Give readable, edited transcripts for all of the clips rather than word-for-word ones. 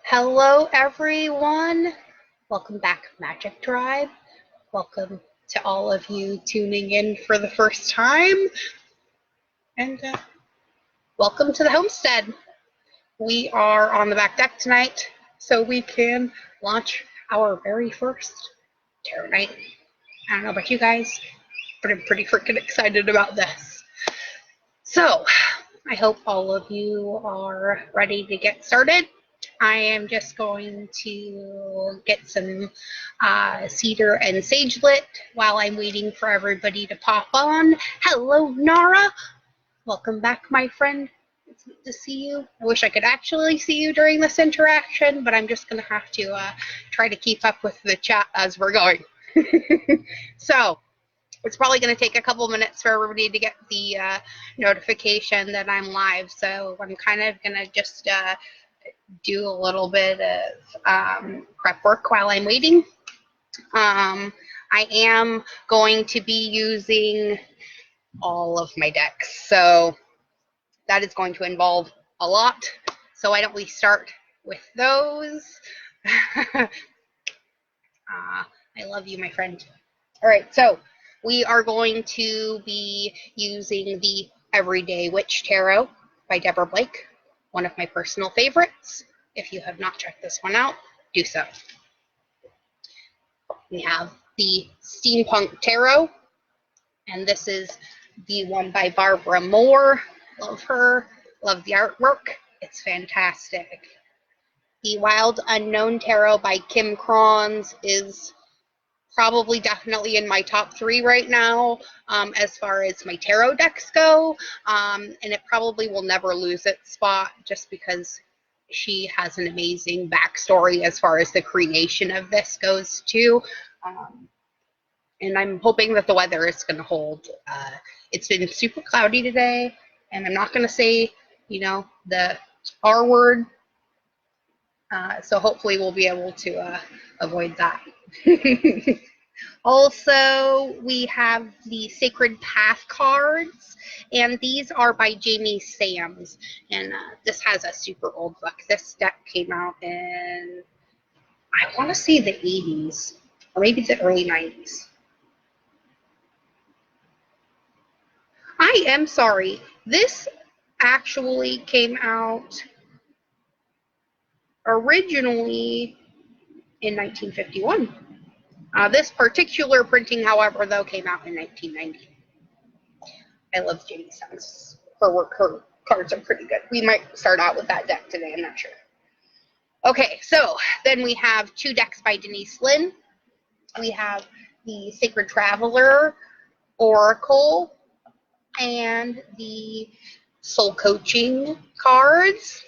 Hello, everyone. Welcome back, Magic Tribe. Welcome to all of you tuning in for the first time. And welcome to the Homestead. We are on the back deck tonight, so we can launch our very first tarot night. I don't know about you guys, but I'm pretty freaking excited about this. So, I hope all of you are ready to get started. I am just going to get some cedar and sage lit while I'm waiting for everybody to pop on. Hello, Nara. Welcome back, my friend. It's good to see you. I wish I could actually see you during this interaction, but I'm just going to have to try to keep up with the chat as we're going. So, it's probably going to take a couple minutes for everybody to get the notification that I'm live, so I'm kind of going to just do a little bit of prep work while I'm waiting. I am going to be using all of my decks, so that is going to involve a lot, so why don't we start with those. I love you, my friend. All right, so we are going to be using the Everyday Witch Tarot by Deborah Blake, one of my personal favorites. If you have not checked this one out, do so. We have the Steampunk Tarot, and this is the one by Barbara Moore. Love her. Love the artwork. It's fantastic. The Wild Unknown Tarot by Kim Crons is probably definitely in my top 3 right now as far as my tarot decks go, and it probably will never lose its spot just because she has an amazing backstory as far as the creation of this goes too. And I'm hoping that the weather is going to hold. It's been super cloudy today, and I'm not going to say, the R word, so hopefully we'll be able to avoid that. Also, we have the Sacred Path cards, and these are by Jamie Sams, and this has a super old book. This deck came out in, I want to say the 80s, or maybe the early 90s. I am sorry, this actually came out originally in 1951. This particular printing, however, though, came out in 1990. I love Jamie Sams. Her cards are pretty good. We might start out with that deck today, I'm not sure. Okay, so then we have 2 decks by Denise Linn. We have the Sacred Traveler Oracle and the Soul Coaching cards.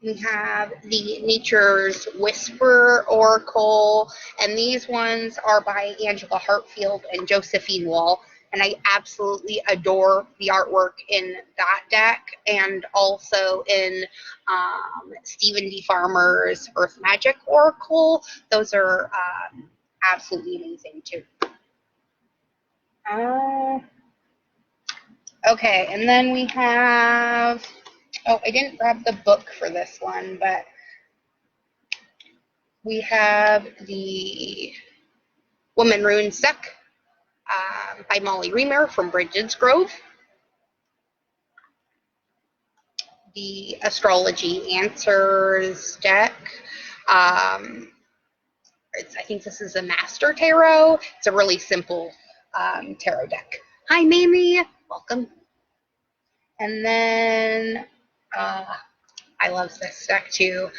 We have the Nature's Whisper Oracle, and these ones are by Angela Hartfield and Josephine Wall, and I absolutely adore the artwork in that deck, and also in Stephen D. Farmer's Earth Magic Oracle. Those are absolutely amazing, too. Okay, and then we have... Oh, I didn't grab the book for this one, but we have the Woman Runes deck by Molly Reamer from Bridget's Grove. The Astrology Answers deck. I think this is a Master Tarot. It's a really simple tarot deck. Hi, Mamie. Welcome. And then... I love this deck too.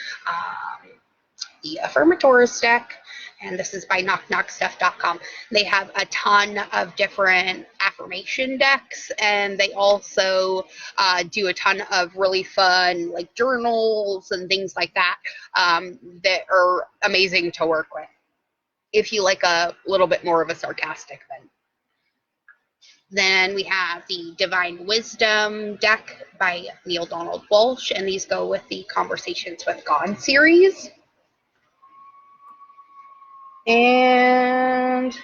The Affirmators deck, and this is by knockknockstuff.com. They have a ton of different affirmation decks, and they also do a ton of really fun like journals and things like that that are amazing to work with if you like a little bit more of a sarcastic bent. Then we have the Divine Wisdom deck by Neil Donald Walsh, and these go with the Conversations with God series. And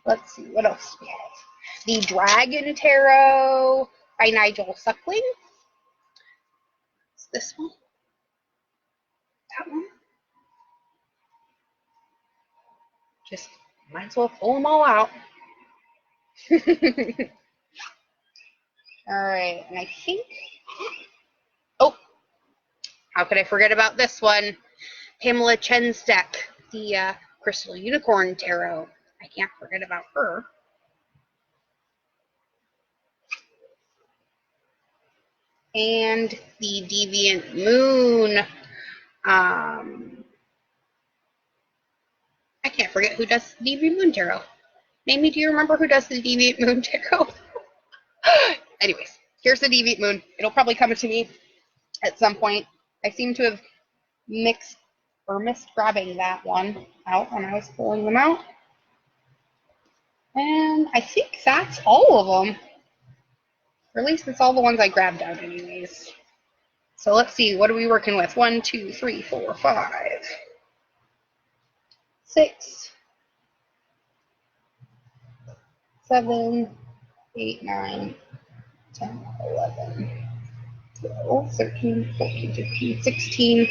let's see, what else we have? The Dragon Tarot by Nigel Suckling. This one? That one? Just might as well pull them all out. All right, and I think, oh, how could I forget about this one? Pamela Chen's deck, the Crystal Unicorn Tarot. I can't forget about her. And the Deviant Moon. I can't forget who does the Deviant Moon Tarot. Mamie, do you remember who does the Deviant Moon Tarot? Anyways, here's the Deviant Moon. It'll probably come to me at some point. I seem to have missed grabbing that one out when I was pulling them out. And I think that's all of them. Or at least it's all the ones I grabbed out anyways. So let's see, what are we working with? 1, 2, 3, 4, 5, 6, 7, 8, 9, 10, 11, 12, 13, 14, 15, 16.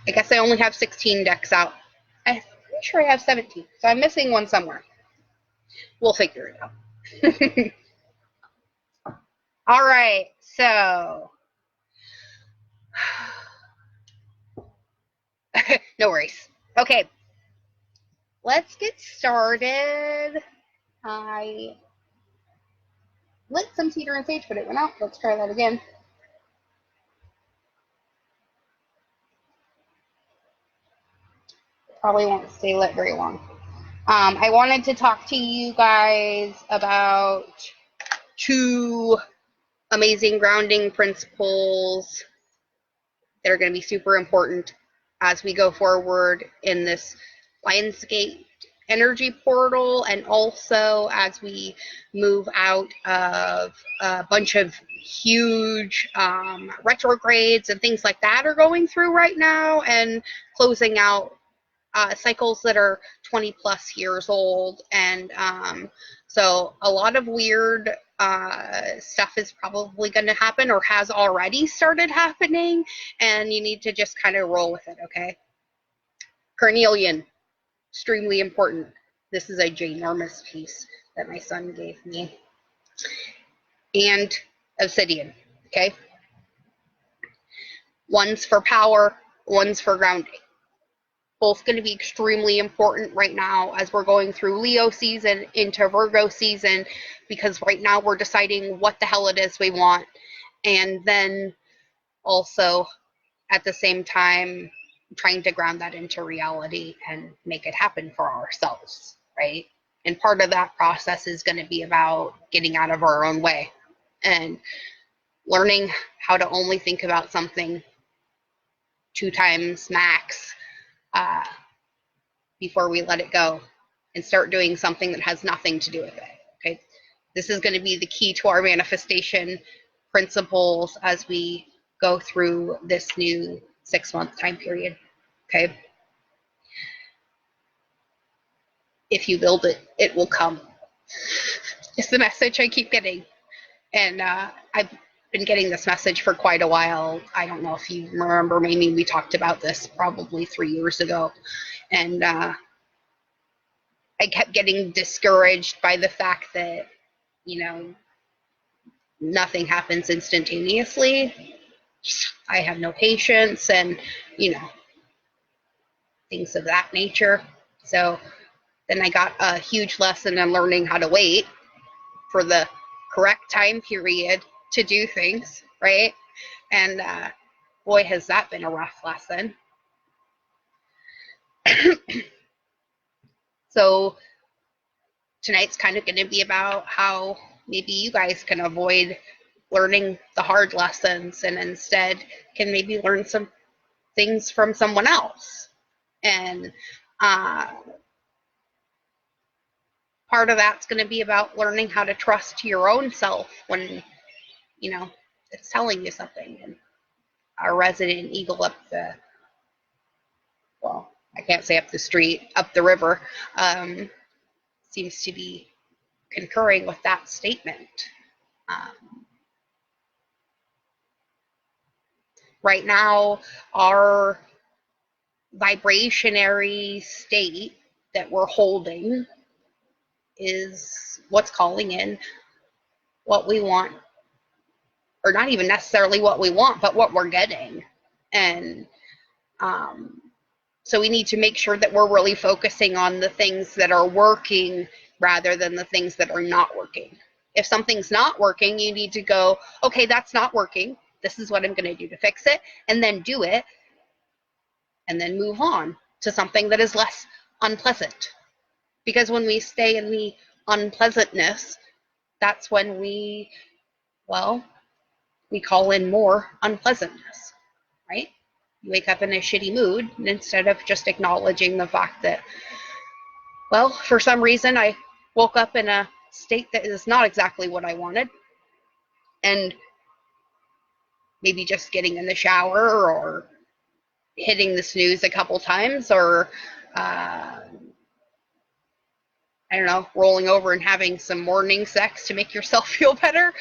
I guess I only have 16 decks out. I'm pretty sure I have 17, so I'm missing one somewhere. We'll figure it out. All right, so no worries. Okay, let's get started. I lit some cedar and sage, but it went out. Let's try that again. Probably won't stay lit very long. I wanted to talk to you guys about 2 amazing grounding principles that are going to be super important as we go forward in this Lionsgate energy portal, and also as we move out of a bunch of huge retrogrades and things like that are going through right now, and closing out cycles that are 20 plus years old. And so a lot of weird stuff is probably going to happen or has already started happening, and you need to just kind of roll with it, okay? Carnelian, extremely important. This is a ginormous piece that my son gave me. And obsidian, okay? One's for power, one's for grounding. Both going to be extremely important right now as we're going through Leo season into Virgo season, because right now we're deciding what the hell it is we want, and then also at the same time trying to ground that into reality and make it happen for ourselves, right? And part of that process is going to be about getting out of our own way and learning how to only think about something 2 times max before we let it go and start doing something that has nothing to do with it, okay? This is going to be the key to our manifestation principles as we go through this new 6-month time period, okay? If you build it, it will come. It's the message I keep getting. And I've been getting this message for quite a while. I don't know if you remember, maybe we talked about this probably 3 years ago. And I kept getting discouraged by the fact that, you know, nothing happens instantaneously. I have no patience and, you know, things of that nature. So then I got a huge lesson in learning how to wait for the correct time period to do things, right? And boy, has that been a rough lesson. So tonight's kind of going to be about how maybe you guys can avoid learning the hard lessons and instead can maybe learn some things from someone else. And part of that's going to be about learning how to trust your own self when, you know, it's telling you something. And our resident eagle up the, well, I can't say up the street, up the river, seems to be concurring with that statement. right now, our vibrationary state that we're holding is what's calling in what we want, or not even necessarily what we want, but what we're getting. And so we need to make sure that we're really focusing on the things that are working rather than the things that are not working. If something's not working, you need to go, okay, that's not working. This is what I'm going to do to fix it, and then do it, and then move on to something that is less unpleasant. Because when we stay in the unpleasantness, that's when we call in more unpleasantness, right? You wake up in a shitty mood, and instead of just acknowledging the fact that, well, for some reason I woke up in a state that is not exactly what I wanted, and maybe just getting in the shower or hitting the snooze a couple times, or I don't know, rolling over and having some morning sex to make yourself feel better,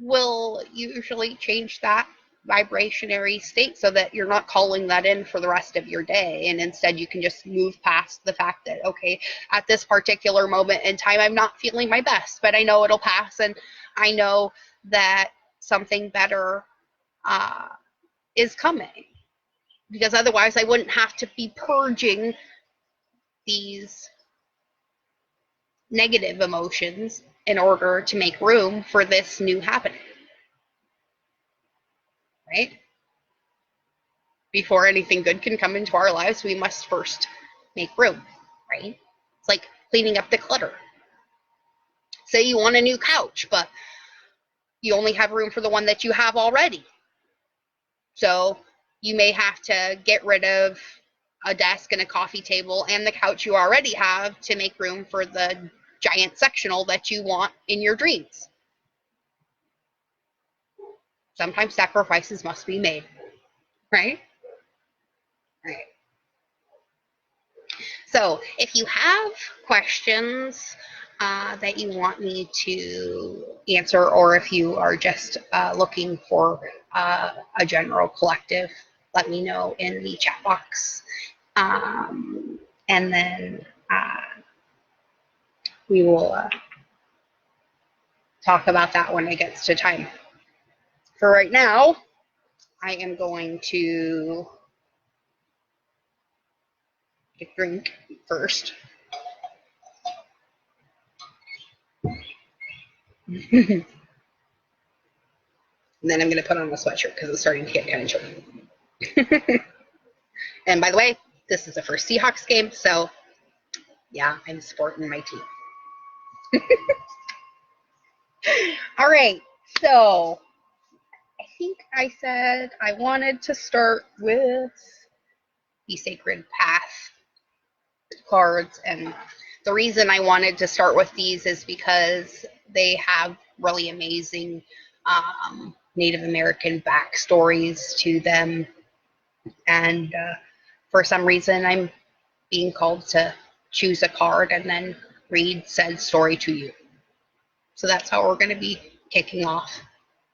will usually change that vibrationary state so that you're not calling that in for the rest of your day. And instead you can just move past the fact that, okay, at this particular moment in time, I'm not feeling my best, but I know it'll pass. And I know that something better is coming, because otherwise I wouldn't have to be purging these negative emotions in order to make room for this new happening, right? Before anything good can come into our lives, we must first make room, right? It's like cleaning up the clutter. Say you want a new couch, but you only have room for the one that you have already. So you may have to get rid of a desk and a coffee table and the couch you already have to make room for the giant sectional that you want in your dreams. Sometimes sacrifices must be made, right? Right. So if you have questions that you want me to answer, or if you are just looking for a general collective, let me know in the chat box. And then we will talk about that when it gets to time. For right now, I am going to get a drink first. And then I'm going to put on a sweatshirt because it's starting to get kind of chilly. And by the way, this is the first Seahawks game, so yeah, I'm supporting my team. All right, so I think I said I wanted to start with the Sacred Path cards, and the reason I wanted to start with these is because they have really amazing Native American backstories to them, and for some reason I'm being called to choose a card and then read said story to you. So that's how we're going to be kicking off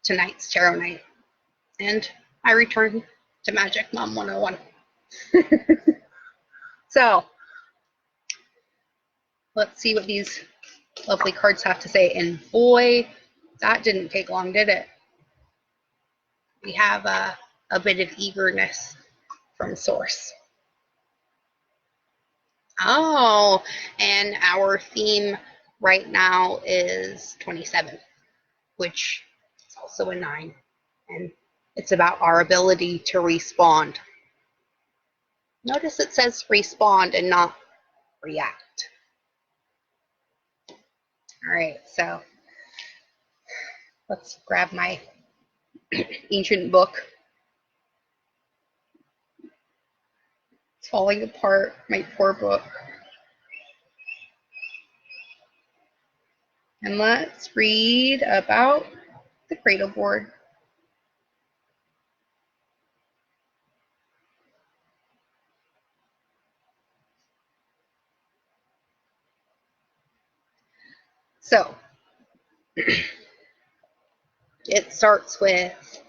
tonight's tarot night. And I return to Magic Mom 101. So let's see what these lovely cards have to say. And boy, that didn't take long, did it? We have a bit of eagerness from Source. Oh, and our theme right now is 27, which is also a 9. And it's about our ability to respond. Notice it says respond and not react. All right, so let's grab my ancient book. It's falling apart, my poor book. And let's read about the cradle board. So it starts with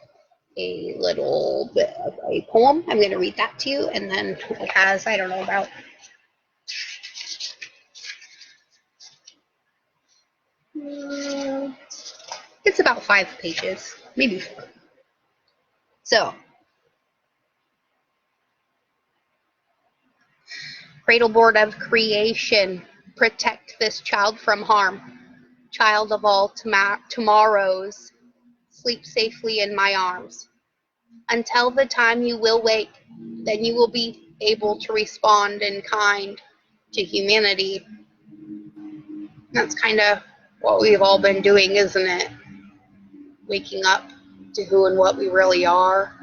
a little bit of a poem. I'm going to read that to you, and then it has, I don't know, about it's about 5 pages, maybe 4. So, cradleboard of creation, protect this child from harm. Child of all tomorrows, sleep safely in my arms. Until the time you will wake, then you will be able to respond in kind to humanity. That's kind of what we've all been doing, isn't it? Waking up to who and what we really are.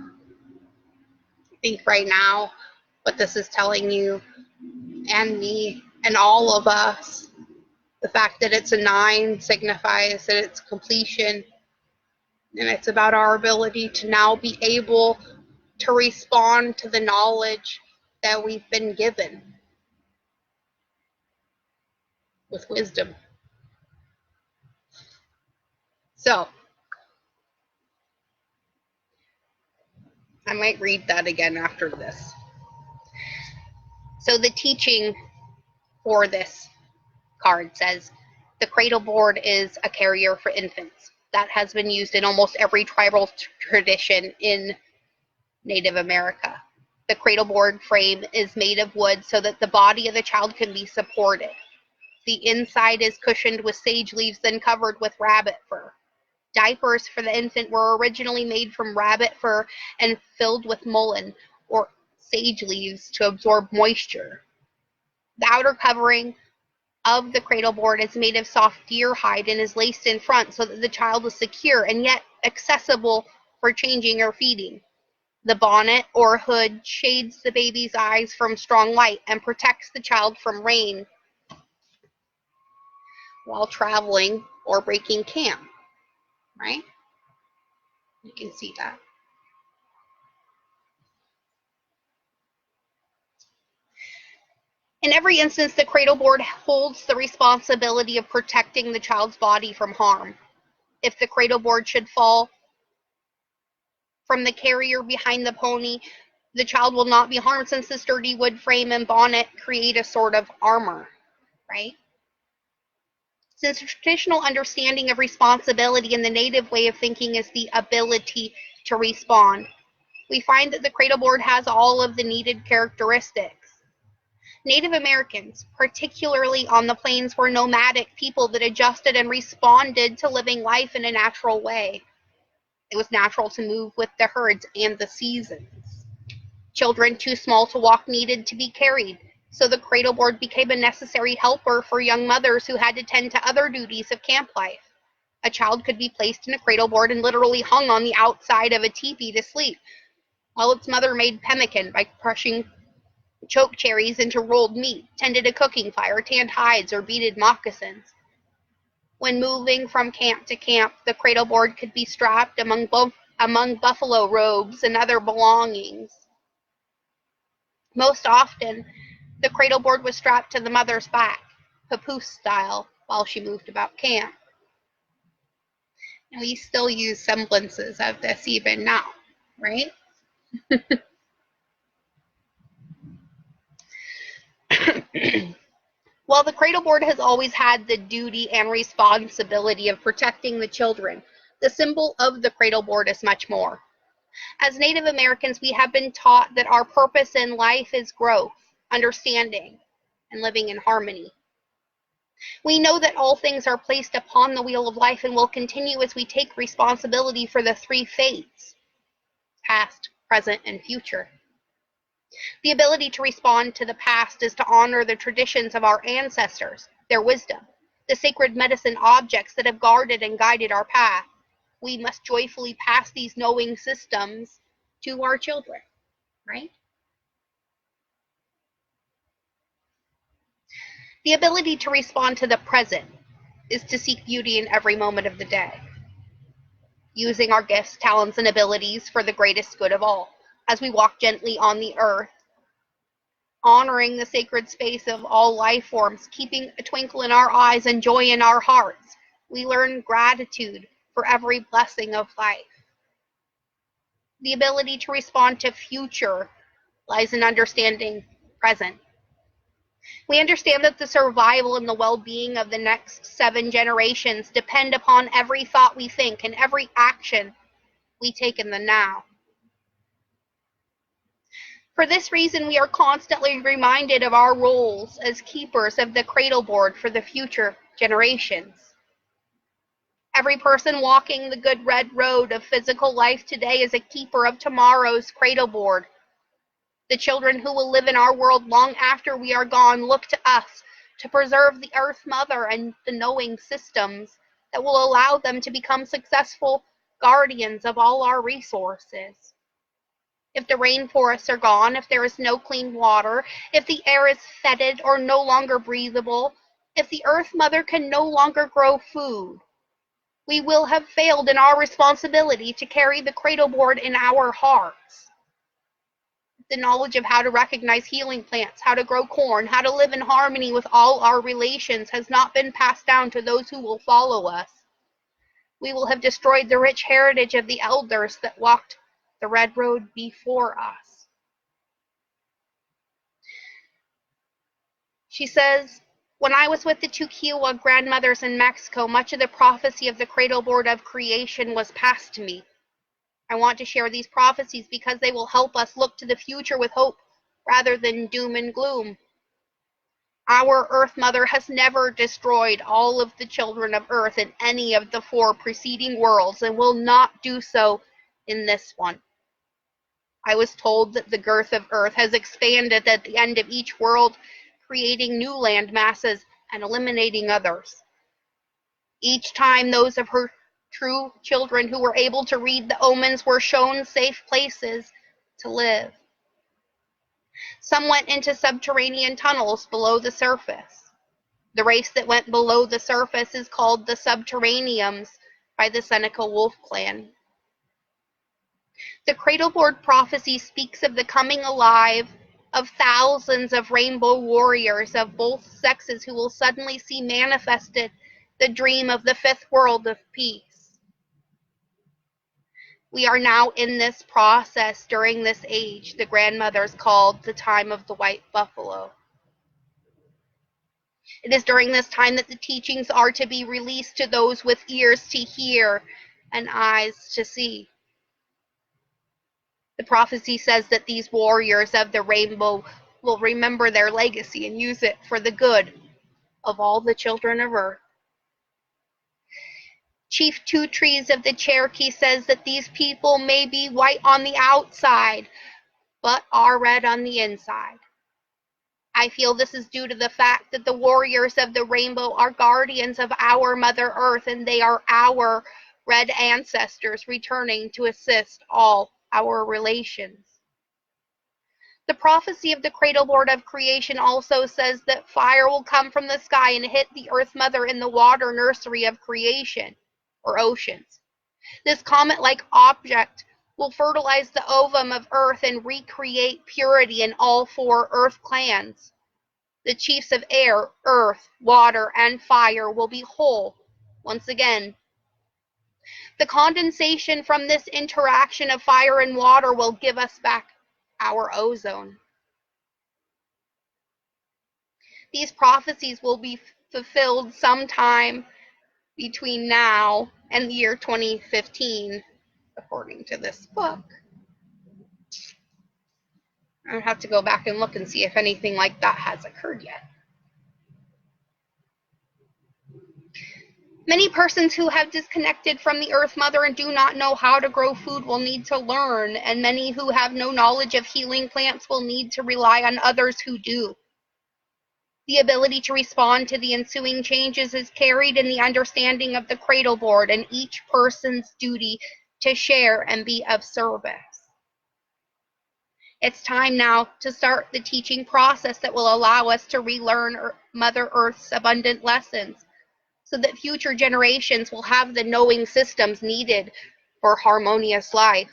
I think right now, what this is telling you and me and all of us, the fact that it's a 9 signifies that it's completion, and it's about our ability to now be able to respond to the knowledge that we've been given with wisdom. So, I might read that again after this. So the teaching for this card says, the cradle board is a carrier for infants. That has been used in almost every tribal tradition in Native America. The cradle board frame is made of wood so that the body of the child can be supported. The inside is cushioned with sage leaves, then covered with rabbit fur. Diapers for the infant were originally made from rabbit fur and filled with mullein or sage leaves to absorb moisture. The outer covering of the cradle board is made of soft deer hide and is laced in front so that the child is secure and yet accessible for changing or feeding. The bonnet or hood shades the baby's eyes from strong light and protects the child from rain while traveling or breaking camp, right? You can see that. In every instance, the cradle board holds the responsibility of protecting the child's body from harm. If the cradle board should fall from the carrier behind the pony, the child will not be harmed since the sturdy wood frame and bonnet create a sort of armor, right? Since the traditional understanding of responsibility in the native way of thinking is the ability to respond, we find that the cradle board has all of the needed characteristics. Native Americans, particularly on the plains, were nomadic people that adjusted and responded to living life in a natural way. It was natural to move with the herds and the seasons. Children too small to walk needed to be carried, so the cradle board became a necessary helper for young mothers who had to tend to other duties of camp life. A child could be placed in a cradle board and literally hung on the outside of a teepee to sleep, while its mother made pemmican by crushing choke cherries into rolled meat, tended a cooking fire, tanned hides, or beaded moccasins. When moving from camp to camp, the cradle board could be strapped among buffalo robes and other belongings. Most often, the cradle board was strapped to the mother's back, papoose style, while she moved about camp. And we still use semblances of this even now, right? While the cradle board has always had the duty and responsibility of protecting the children, the symbol of the cradle board is much more. As Native Americans, we have been taught that our purpose in life is growth, understanding, and living in harmony. We know that all things are placed upon the wheel of life and will continue as we take responsibility for the 3 fates, past, present, and future. The ability to respond to the past is to honor the traditions of our ancestors, their wisdom, the sacred medicine objects that have guarded and guided our path. We must joyfully pass these knowing systems to our children, right? The ability to respond to the present is to seek beauty in every moment of the day, using our gifts, talents, and abilities for the greatest good of all. As we walk gently on the earth, honoring the sacred space of all life forms, keeping a twinkle in our eyes and joy in our hearts, we learn gratitude for every blessing of life. The ability to respond to future lies in understanding present. We understand that the survival and the well-being of the next 7 generations depend upon every thought we think and every action we take in the now. For this reason, we are constantly reminded of our roles as keepers of the cradle board for the future generations. Every person walking the good red road of physical life today is a keeper of tomorrow's cradle board. The children who will live in our world long after we are gone look to us to preserve the Earth Mother and the knowing systems that will allow them to become successful guardians of all our resources. If the rainforests are gone, if there is no clean water, if the air is fetid or no longer breathable, if the Earth Mother can no longer grow food, we will have failed in our responsibility to carry the cradle board in our hearts. The knowledge of how to recognize healing plants, how to grow corn, how to live in harmony with all our relations has not been passed down to those who will follow us. We will have destroyed the rich heritage of the elders that walked the red road before us. She says, when I was with the two Kiowa grandmothers in Mexico, much of the prophecy of the cradle board of creation was passed to me. I want to share these prophecies because they will help us look to the future with hope rather than doom and gloom. Our Earth Mother has never destroyed all of the children of Earth in any of the 4 preceding worlds and will not do so in this one. I was told that the girth of Earth has expanded at the end of each world, creating new land masses and eliminating others. Each time those of her true children who were able to read the omens were shown safe places to live. Some went into subterranean tunnels below the surface. The race that went below the surface is called the Subterraneans by the Seneca Wolf clan. The cradleboard prophecy speaks of the coming alive of thousands of rainbow warriors of both sexes who will suddenly see manifested the dream of the 5th world of peace. We are now in this process during this age the grandmothers called the time of the white buffalo. It is during this time that the teachings are to be released to those with ears to hear and eyes to see. The prophecy says that these warriors of the rainbow will remember their legacy and use it for the good of all the children of Earth. Chief Two Trees of the Cherokee says that these people may be white on the outside, but are red on the inside. I feel this is due to the fact that the warriors of the rainbow are guardians of our Mother Earth, and they are our red ancestors returning to assist all our relations. The prophecy of the cradleboard of creation also says that fire will come from the sky and hit the Earth Mother in the water nursery of creation, or oceans. This comet-like object will fertilize the ovum of Earth and recreate purity in all 4 Earth clans. The chiefs of air, earth, water, and fire will be whole once again. The condensation from this interaction of fire and water will give us back our ozone. These prophecies will be fulfilled sometime between now and the year 2015, according to this book. I would have to go back and look and see if anything like that has occurred yet. Many persons who have disconnected from the Earth Mother and do not know how to grow food will need to learn, and many who have no knowledge of healing plants will need to rely on others who do. The ability to respond to the ensuing changes is carried in the understanding of the cradleboard and each person's duty to share and be of service. It's time now to start the teaching process that will allow us to relearn Mother Earth's abundant lessons, so that future generations will have the knowing systems needed for harmonious life.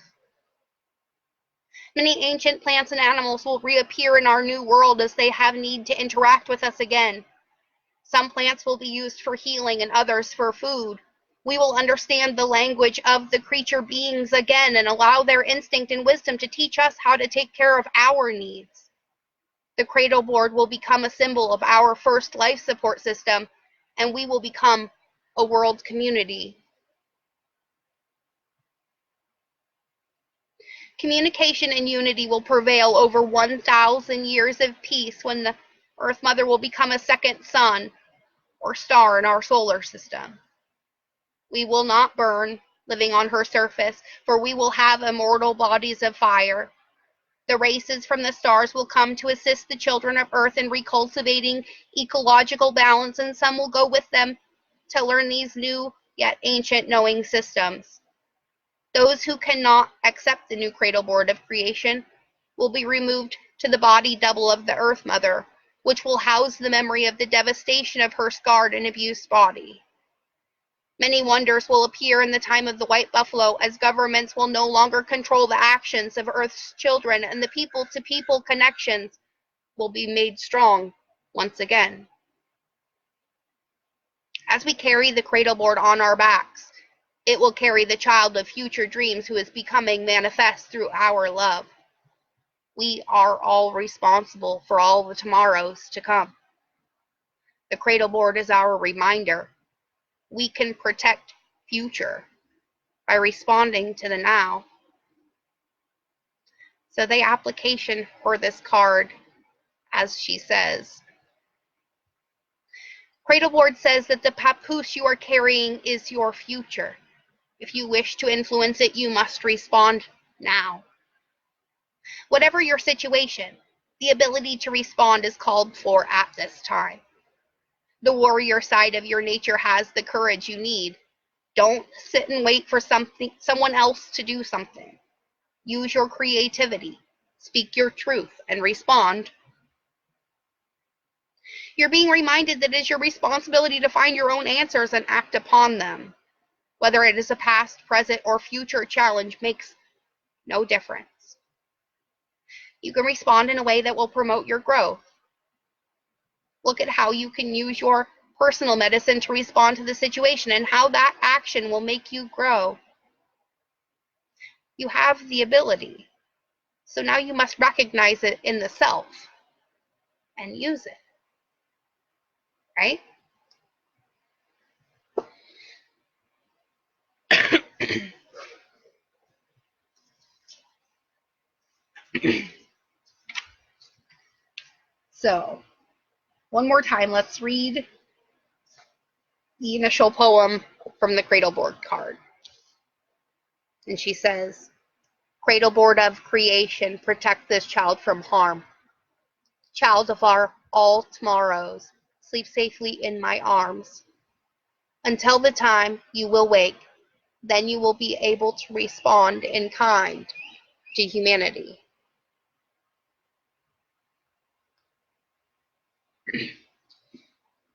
Many ancient plants and animals will reappear in our new world as they have need to interact with us again. Some plants will be used for healing and others for food. We will understand the language of the creature beings again and allow their instinct and wisdom to teach us how to take care of our needs. The cradle board will become a symbol of our first life support system, and we will become a world community. Communication and unity will prevail over 1,000 years of peace when the Earth Mother will become a second sun or star in our solar system. We will not burn, living on her surface, for we will have immortal bodies of fire. The races from the stars will come to assist the children of Earth in recultivating ecological balance, and some will go with them to learn these new yet ancient knowing systems. Those who cannot accept the new cradle board of creation will be removed to the body double of the Earth Mother, which will house the memory of the devastation of her scarred and abused body. Many wonders will appear in the time of the white buffalo, as governments will no longer control the actions of Earth's children, and the people-to-people connections will be made strong once again. As we carry the cradle board on our backs, it will carry the child of future dreams who is becoming manifest through our love. We are all responsible for all the tomorrows to come. The cradle board is our reminder. We can protect future by responding to the now. So the application for this card, as she says, cradle board says that the papoose you are carrying is your future. If you wish to influence it, you must respond now. Whatever your situation, the ability to respond is called for at this time. The warrior side of your nature has the courage you need. Don't sit and wait for someone else to do something. Use your creativity. Speak your truth and respond. You're being reminded that it is your responsibility to find your own answers and act upon them. Whether it is a past, present, or future challenge makes no difference. You can respond in a way that will promote your growth. Look at how you can use your personal medicine to respond to the situation and how that action will make you grow. You have the ability. So now you must recognize it in the self and use it. Right? So, one more time, let's read the initial poem from the cradle board card. And she says, cradle board of creation, protect this child from harm. Child of our all tomorrows, sleep safely in my arms. Until the time you will wake, then you will be able to respond in kind to humanity.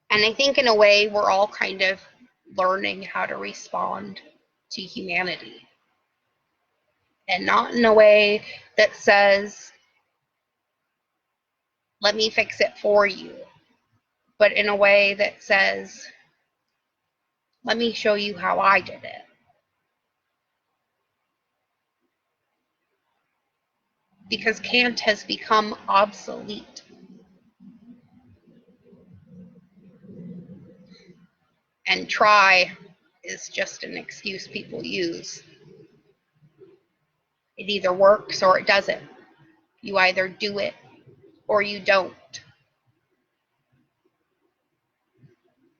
And I think in a way we're all kind of learning how to respond to humanity. And not in a way that says, let me fix it for you, but in a way that says, let me show you how I did it. Because can't has become obsolete. And try is just an excuse people use. It either works or it doesn't. You either do it or you don't.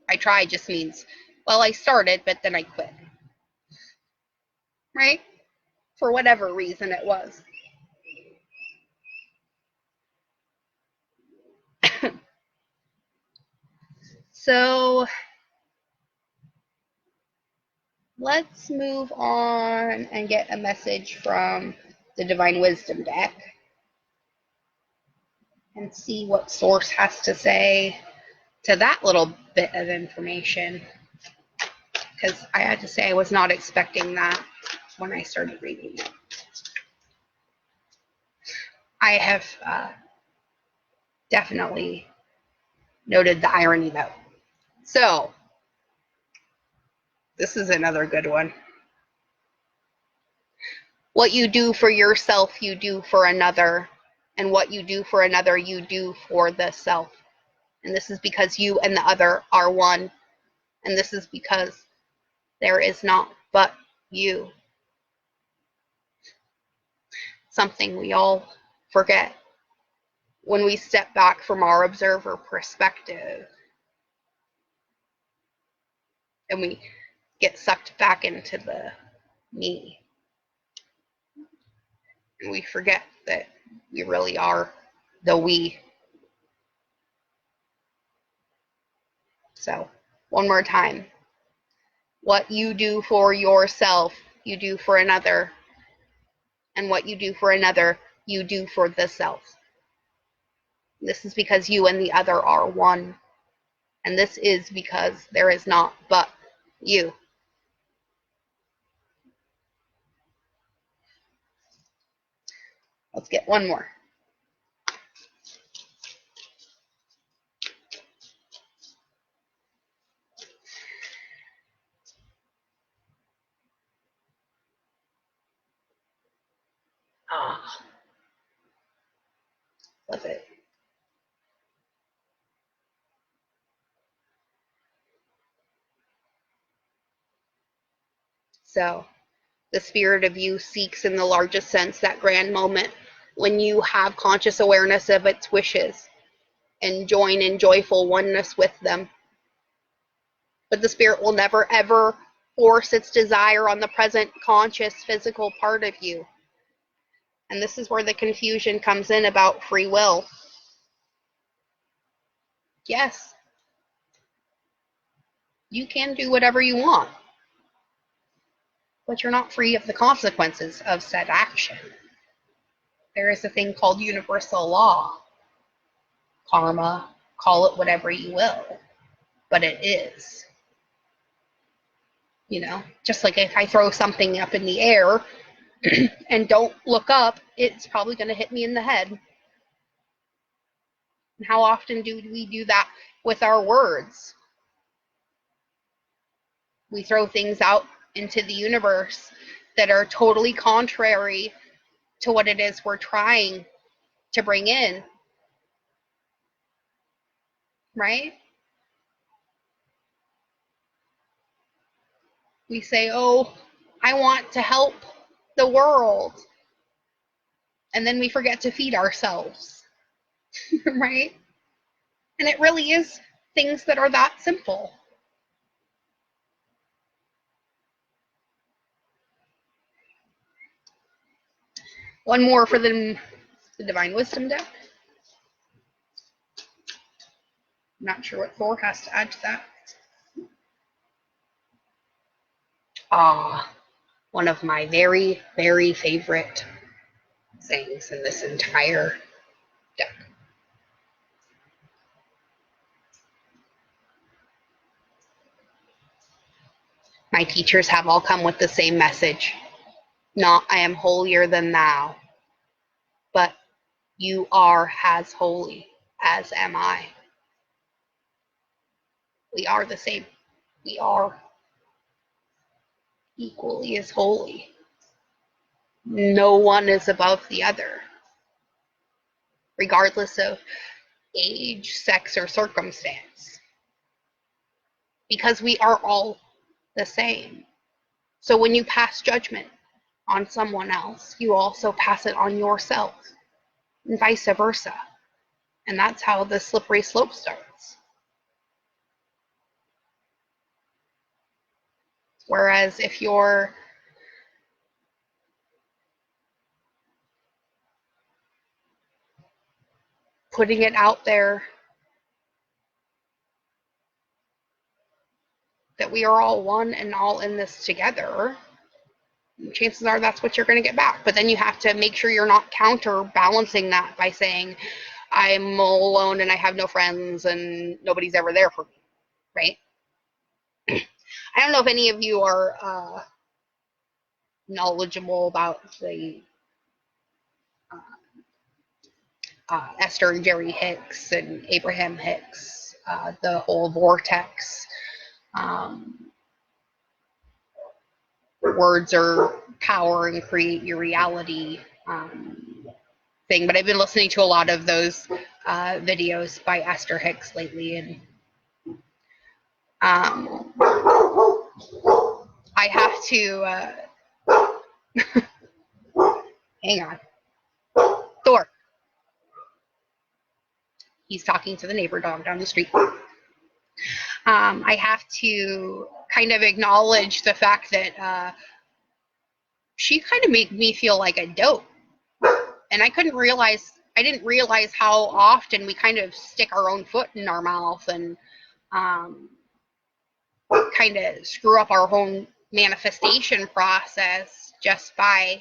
I try just means, well, I started, but then I quit. Right? For whatever reason it was. So let's move on and get a message from the Divine Wisdom deck and see what Source has to say to that little bit of information. Because I had to say I was not expecting that when I started reading it. I have definitely noted the irony though. So, This is another good one. What you do for yourself, you do for another. And what you do for another, you do for the self. And this is because you and the other are one. And this is because there is not but you. Something we all forget when we step back from our observer perspective. And we get sucked back into the me. And we forget that we really are the we. So, one more time. What you do for yourself, you do for another. And what you do for another, you do for the self. This is because you and the other are one. And this is because there is not but you. Let's get one more. Ah, love it. So, the spirit of you seeks in the largest sense that grand moment when you have conscious awareness of its wishes and join in joyful oneness with them. But the spirit will never ever force its desire on the present conscious physical part of you. And this is where the confusion comes in about free will. Yes, you can do whatever you want, but you're not free of the consequences of said action. There is a thing called universal law, karma, call it whatever you will, but it is. You know, just like if I throw something up in the air and don't look up, it's probably going to hit me in the head. And how often do we do that with our words? We throw things out into the universe that are totally contrary to what it is we're trying to bring in. Right? We say, oh, I want to help the world. And then we forget to feed ourselves. Right? And it really is things that are that simple. One more for the Divine Wisdom deck. I'm not sure what Thor has to add to that. Ah, one of my very, very favorite things in this entire deck. My teachers have all come with the same message. Not I am holier than thou, but you are as holy as am I. We are the same. We are equally as holy. No one is above the other, regardless of age, sex, or circumstance, because we are all the same. So when you pass judgment on someone else, you also pass it on yourself, and vice versa. And that's how the slippery slope starts. Whereas if you're putting it out there that we are all one and all in this together, chances are that's what you're going to get back. But then you have to make sure you're not counterbalancing that by saying, I'm all alone and I have no friends and nobody's ever there for me, right? I don't know if any of you are knowledgeable about the Esther and Jerry Hicks and Abraham Hicks, the whole vortex. your words are power and create your reality thing. But I've been listening to a lot of those videos by Esther Hicks lately, and I have to hang on. Thor. He's talking to the neighbor dog down the street. I have to kind of acknowledge the fact that she kind of made me feel like a dope. And I didn't realize how often we kind of stick our own foot in our mouth and kind of screw up our own manifestation process just by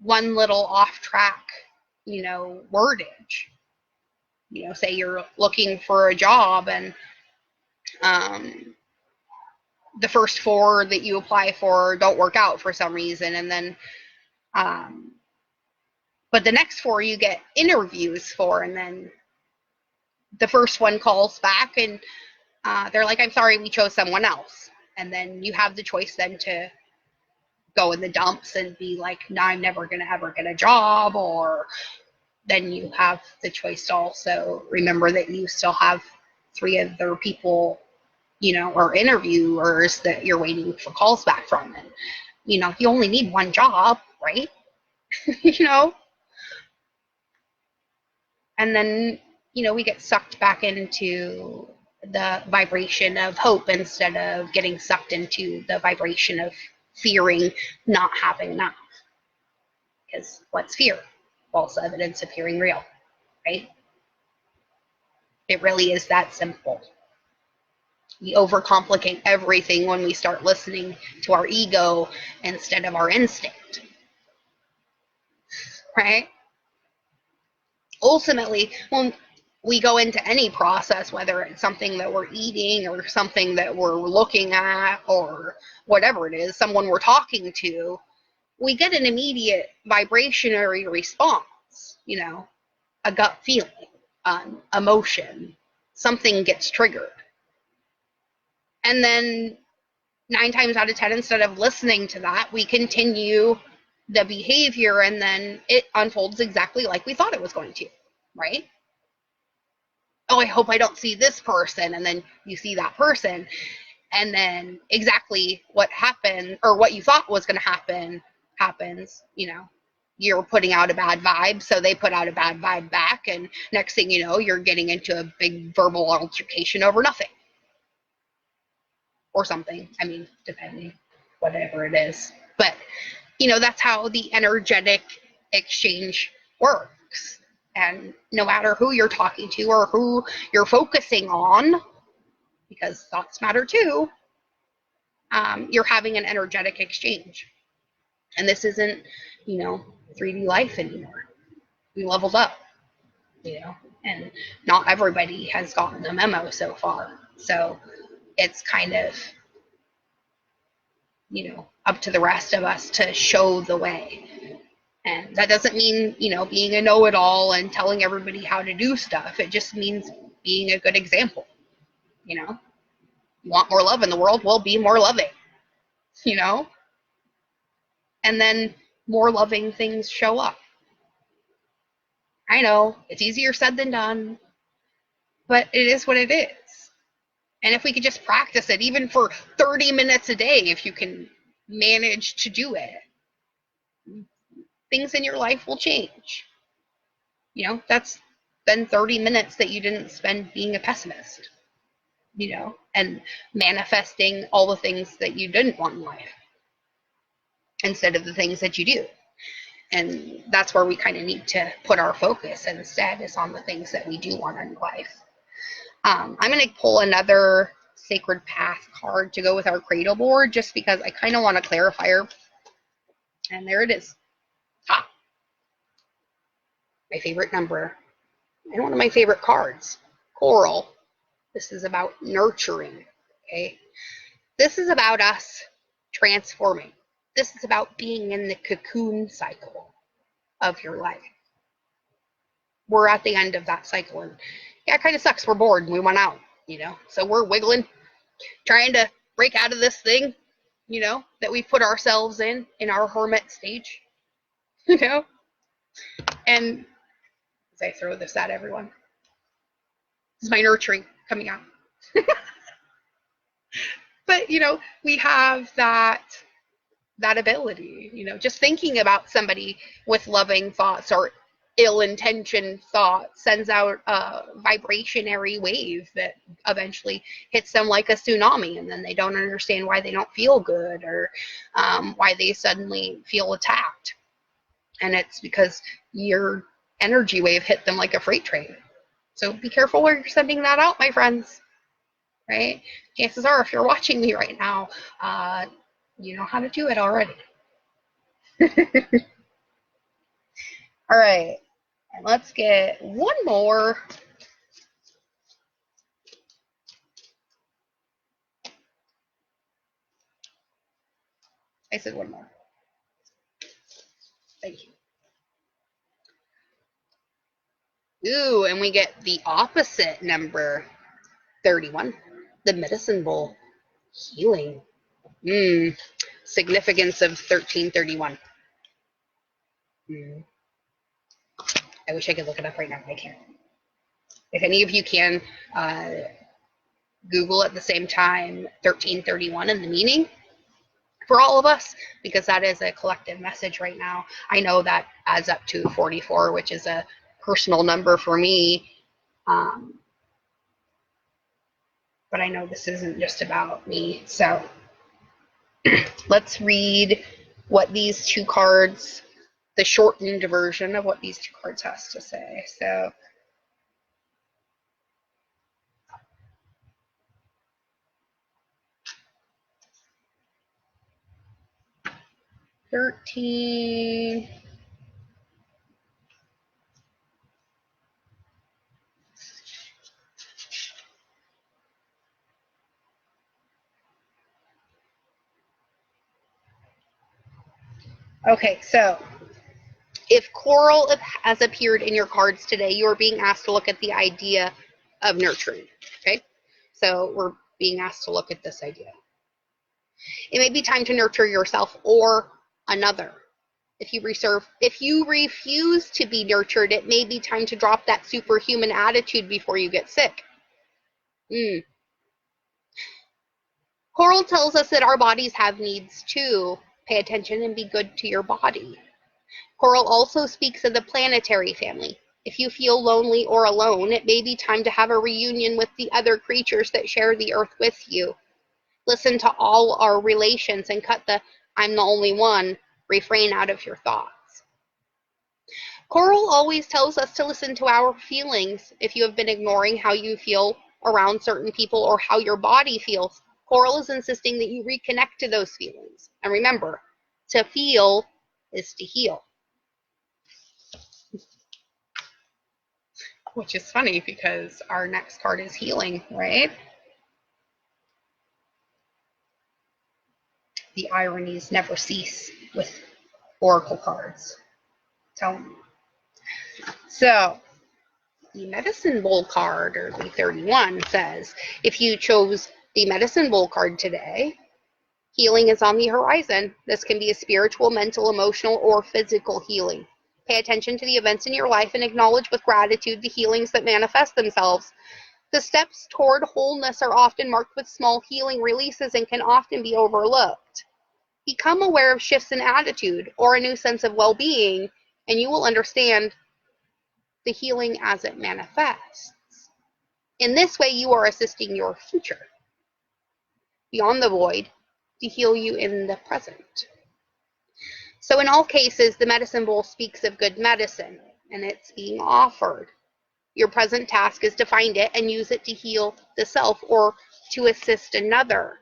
one little off track, wordage. Say you're looking for a job and the first 4 that you apply for don't work out for some reason, and then but the next 4 you get interviews for, and then the first one calls back and they're like, I'm sorry, we chose someone else. And then you have the choice then to go in the dumps and be like, no, I'm never going to ever get a job. Or then you have the choice to also remember that you still have 3 other people, or interviewers that you're waiting for calls back from. And, you only need one job, right? And then, we get sucked back into the vibration of hope instead of getting sucked into the vibration of fearing not having enough. Because what's fear? False evidence appearing real, right? It really is that simple. We overcomplicate everything when we start listening to our ego instead of our instinct, right? Ultimately, when we go into any process, whether it's something that we're eating or something that we're looking at or whatever it is, someone we're talking to, we get an immediate vibrationary response, a gut feeling, emotion, something gets triggered. And then 9 times out of 10, instead of listening to that, we continue the behavior, and then it unfolds exactly like we thought it was going to, right? Oh, I hope I don't see this person. And then you see that person, and then exactly what happened or what you thought was going to happen happens. You're putting out a bad vibe, so they put out a bad vibe back, and next thing you know, you're getting into a big verbal altercation over nothing or something. I mean, depending, whatever it is. But that's how the energetic exchange works. And no matter who you're talking to or who you're focusing on, because thoughts matter too, you're having an energetic exchange. And this isn't, 3D life anymore. We leveled up, and not everybody has gotten the memo so far. So it's kind of, up to the rest of us to show the way. And that doesn't mean, being a know-it-all and telling everybody how to do stuff. It just means being a good example. You want more love in the world? Well, be more loving, and then more loving things show up. I know it's easier said than done, but it is what it is. And if we could just practice it, even for 30 minutes a day, if you can manage to do it, things in your life will change. That's then 30 minutes that you didn't spend being a pessimist, and manifesting all the things that you didn't want in life instead of the things that you do. And that's where we kind of need to put our focus instead, is on the things that we do want in life. I'm going to pull another Sacred Path card to go with our Cradle board, just because I kind of want to clarify her. And there it is. My favorite number. And one of my favorite cards. Coral. This is about nurturing. Okay? This is about us transforming. This is about being in the cocoon cycle of your life. We're at the end of that cycle, and yeah, it kind of sucks. We're bored and we want out, so we're wiggling, trying to break out of this thing, that we put ourselves in our hermit stage, you know? And as I throw this at everyone, this is my nurturing coming out. But, we have that ability, just thinking about somebody with loving thoughts or ill-intentioned thoughts sends out a vibrationary wave that eventually hits them like a tsunami, and then they don't understand why they don't feel good, or why they suddenly feel attacked. And it's because your energy wave hit them like a freight train. So be careful where you're sending that out, my friends. Right? Chances are, if you're watching me right now, you know how to do it already. All right, and let's get one more. I said one more. Thank you. Ooh, and we get the opposite number, 31, the medicine bowl, healing. Significance of 1331. I wish I could look it up right now, but I can't. If any of you can, Google at the same time 1331 and the meaning for all of us, because that is a collective message right now. I know that adds up to 44, which is a personal number for me. But I know this isn't just about me. So let's read what these two cards, the shortened version of what these two cards has to say. So $13. Okay, so if coral has appeared in your cards today, you are being asked to look at the idea of nurturing. Okay, so we're being asked to look at this idea. It may be time to nurture yourself or another. If you refuse to be nurtured, it may be time to drop that superhuman attitude before you get sick. Coral tells us that our bodies have needs too. Pay attention and be good to your body. Coral also speaks of the planetary family. If you feel lonely or alone, it may be time to have a reunion with the other creatures that share the earth with you. Listen to all our relations and cut the "I'm the only one" refrain out of your thoughts. Coral always tells us to listen to our feelings. If you have been ignoring how you feel around certain people or how your body feels, Coral is insisting that you reconnect to those feelings. And remember, to feel is to heal. Which is funny because our next card is healing, right? The ironies never cease with oracle cards. Tell me. So, the medicine bowl card, or the 31, says, if you chose the medicine bowl card today, healing is on the horizon. This can be a spiritual, mental, emotional, or physical healing. Pay attention to the events in your life and acknowledge with gratitude the healings that manifest themselves. The steps toward wholeness are often marked with small healing releases and can often be overlooked. Become aware of shifts in attitude or a new sense of well-being, and you will understand the healing as it manifests. In this way, you are assisting your future beyond the void to heal you in the present. So in all cases, the medicine bowl speaks of good medicine, and it's being offered. Your present task is to find it and use it to heal the self or to assist another.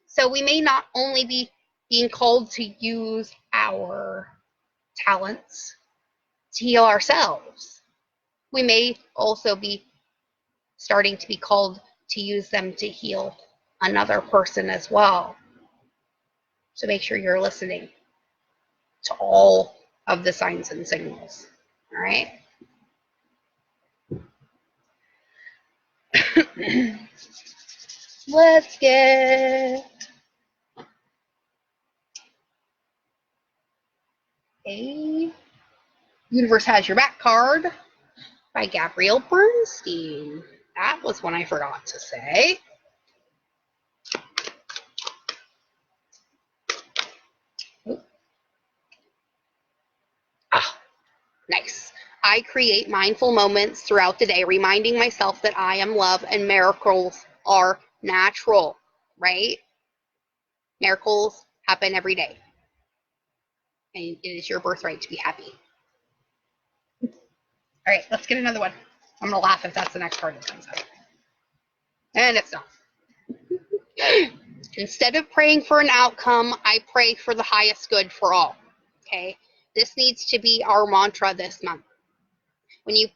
So we may not only be being called to use our talents to heal ourselves, we may also be starting to be called to use them to heal another person as well. So make sure you're listening to all of the signs and signals. All right. Let's get a Universe Has Your Back card by Gabrielle Bernstein. That was one I forgot to say. Ah, nice. I create mindful moments throughout the day, reminding myself that I am love and miracles are natural, right? Miracles happen every day. And it is your birthright to be happy. All right, let's get another one. I'm going to laugh if that's the next card that comes up. And it's not. Instead of praying for an outcome, I pray for the highest good for all. Okay? This needs to be our mantra this month. When you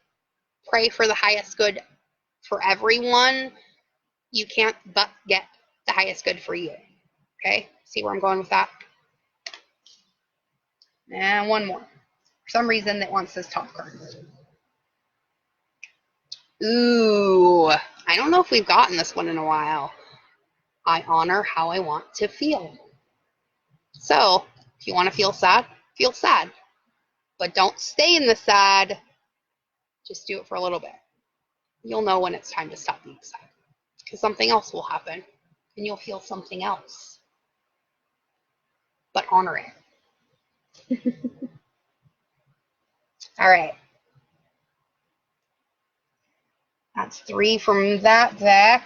pray for the highest good for everyone, you can't but get the highest good for you. Okay? See where I'm going with that? And one more. For some reason, that wants this top card. Ooh, I don't know if we've gotten this one in a while. I honor how I want to feel. So, if you want to feel sad, feel sad. But don't stay in the sad. Just do it for a little bit. You'll know when it's time to stop being sad. Because something else will happen. And you'll feel something else. But honor it. All right. That's 3 from that deck.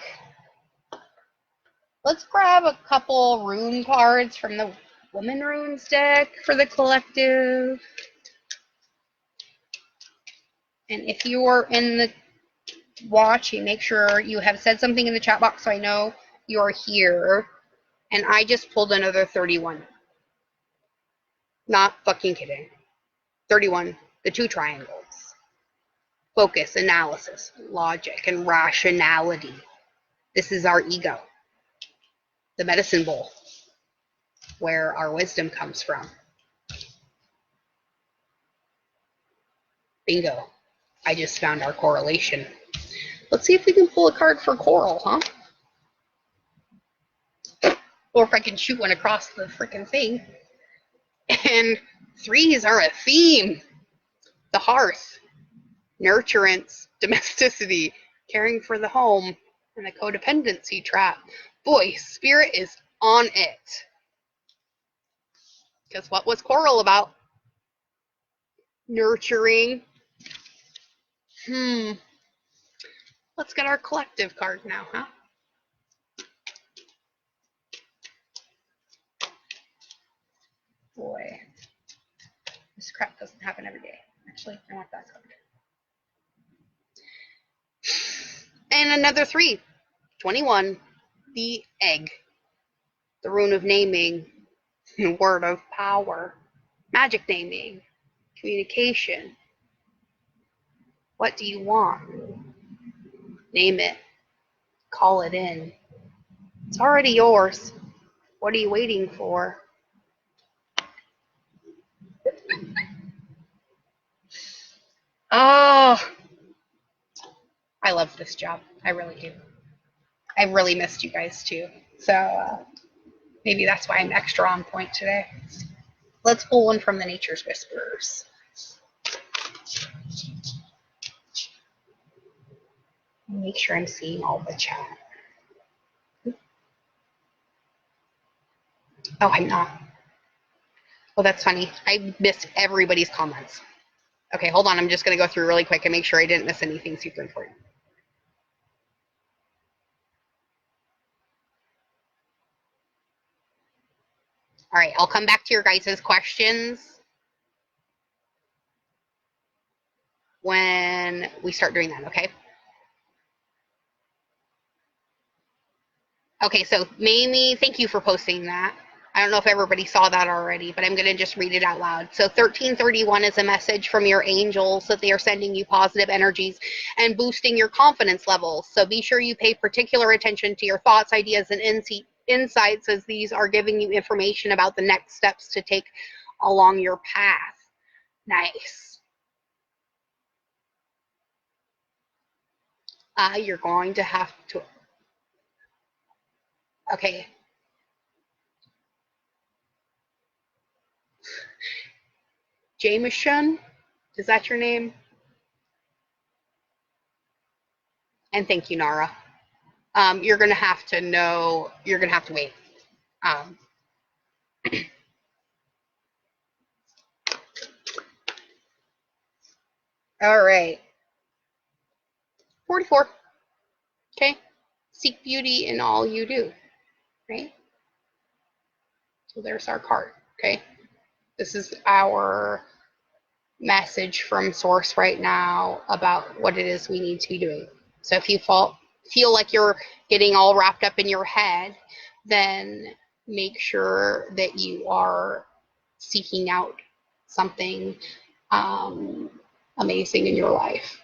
Let's grab a couple rune cards from the Woman Runes deck for the collective. And if you are in the watching, make sure you have said something in the chat box so I know you're here. And I just pulled another 31. Not fucking kidding. 31. The 2 triangles. Focus, analysis, logic, and rationality. This is our ego. The medicine bowl, where our wisdom comes from. Bingo. I just found our correlation. Let's see if we can pull a card for coral, huh? Or if I can shoot one across the freaking thing. And 3s are a theme. The hearth, nurturance, domesticity, caring for the home, and the codependency trap. Boy, Spirit is on it. Because what was coral about? Nurturing. Let's get our collective card now, huh? Boy, this crap doesn't happen every day. Actually, I want that card. And another 3. 21. The egg. The rune of naming. Word of power. Magic naming. Communication. What do you want? Name it. Call it in. It's already yours. What are you waiting for? Oh, I love this job. I really do. I really missed you guys too. So maybe that's why I'm extra on point today. Let's pull one from the Nature's Whisperers. Make sure I'm seeing all the chat. Oh, I'm not. Oh, that's funny. I missed everybody's comments. Okay, hold on. I'm just going to go through really quick and make sure I didn't miss anything super important. All right, I'll come back to your guys' questions when we start doing that, okay? Okay, so Mamie, thank you for posting that. I don't know if everybody saw that already, but I'm going to just read it out loud. So 1331 is a message from your angels that they are sending you positive energies and boosting your confidence levels. So be sure you pay particular attention to your thoughts, ideas, and insights, as these are giving you information about the next steps to take along your path. Nice. You're going to have to... Okay. Jameson. Is that your name? And thank you, Nara. You're going to have to know, you're going to have to wait. All right. 44. Okay. Seek beauty in all you do. Right? So there's our card. Okay. This is our message from source right now about what it is we need to be doing. So if you feel like you're getting all wrapped up in your head, then make sure that you are seeking out something amazing in your life.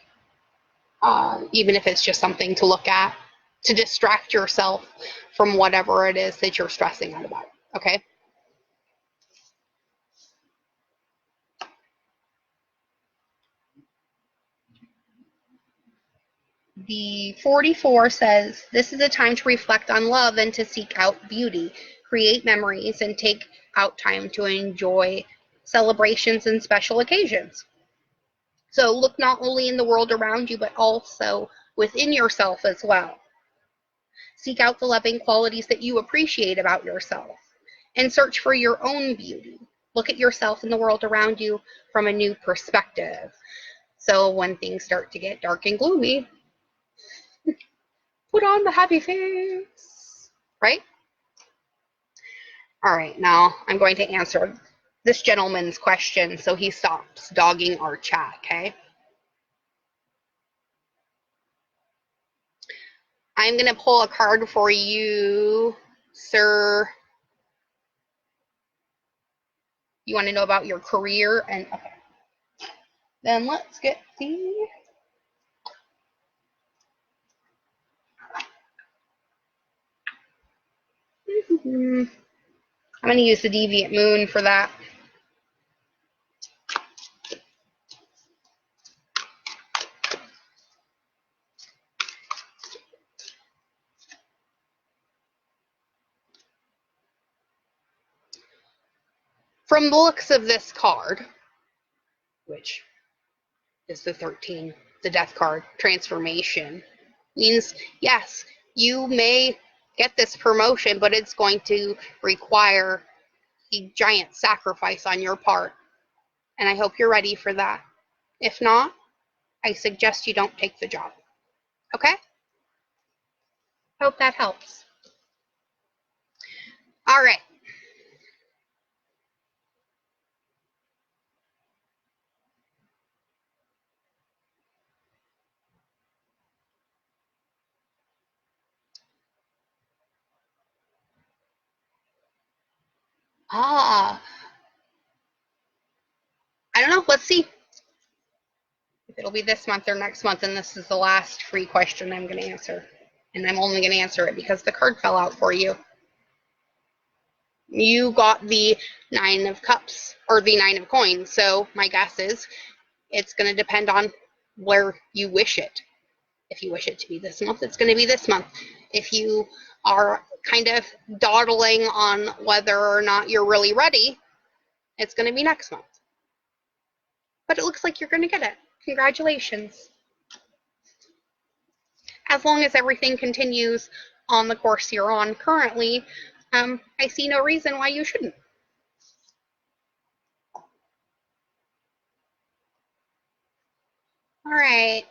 Even if it's just something to look at, to distract yourself from whatever it is that you're stressing out about. Okay? The 44 says, this is a time to reflect on love and to seek out beauty, create memories, and take out time to enjoy celebrations and special occasions. So look not only in the world around you, but also within yourself as well. Seek out the loving qualities that you appreciate about yourself and search for your own beauty. Look at yourself and the world around you from a new perspective. So when things start to get dark and gloomy, put on the happy face, right? All right, now I'm going to answer this gentleman's question so he stops dogging our chat, okay? I'm going to pull a card for you, sir. You want to know about your career? And okay. Then let's get the... I'm going to use the Deviant Moon for that. From the looks of this card, which is the 13, the Death card, transformation, means, yes, you may get this promotion, but it's going to require a giant sacrifice on your part. And I hope you're ready for that. If not, I suggest you don't take the job. Okay? Hope that helps. All right. I don't know. Let's see if it'll be this month or next month, and this is the last free question I'm going to answer. And I'm only going to answer it because the card fell out for you. You got the 9 of Cups, or the 9 of Coins, so my guess is it's going to depend on where you wish it. If you wish it to be this month, it's going to be this month. If you are kind of dawdling on whether or not you're really ready, it's going to be next month. But it looks like you're going to get it. Congratulations. As long as everything continues on the course you're on currently, I see no reason why you shouldn't. All right.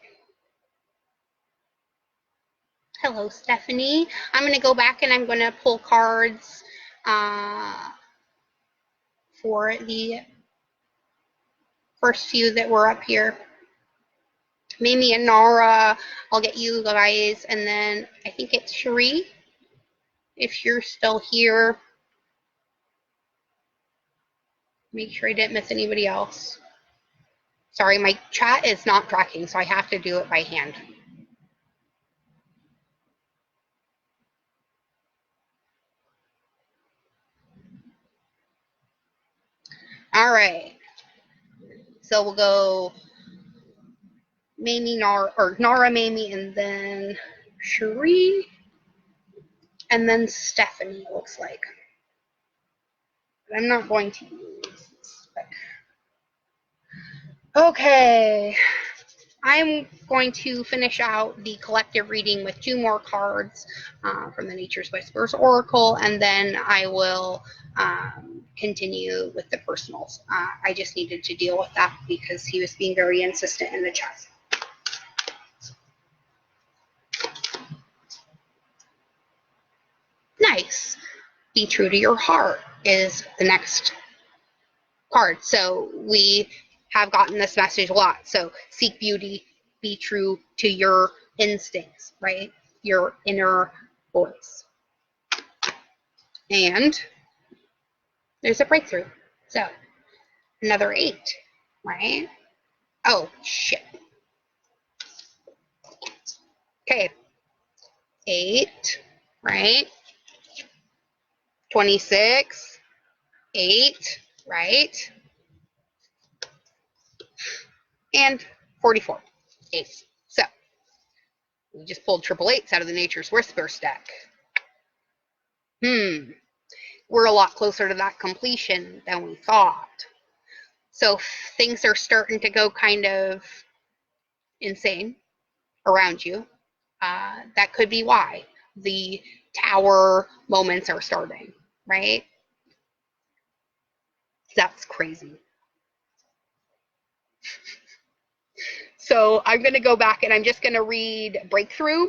Hello, Stephanie. I'm going to go back and I'm going to pull cards for the first few that were up here. Mimi and Nara, I'll get you guys, and then I think it's Cherie, if you're still here. Make sure I didn't miss anybody else. Sorry, my chat is not tracking, so I have to do it by hand. All right. So we'll go Mamie, Nara, Mamie, and then Cherie, and then Stephanie, it looks like. But I'm not going to use this. Okay, I'm going to finish out the collective reading with 2 more cards from the Nature's Whispers Oracle, and then I will continue with the personals. I just needed to deal with that because he was being very insistent in the chat. Nice. Be true to your heart is the next card. So we have gotten this message a lot. So seek beauty, be true to your instincts, right? Your inner voice. And there's a breakthrough. So another 8, right? Oh, shit. Okay. 8, right? 26, 8, right? And 44, 8. So we just pulled triple 8s out of the Nature's Whispers deck. We're a lot closer to that completion than we thought. So things are starting to go kind of insane around you. That could be why the tower moments are starting, right? That's crazy. So I'm going to go back and I'm just going to read Breakthrough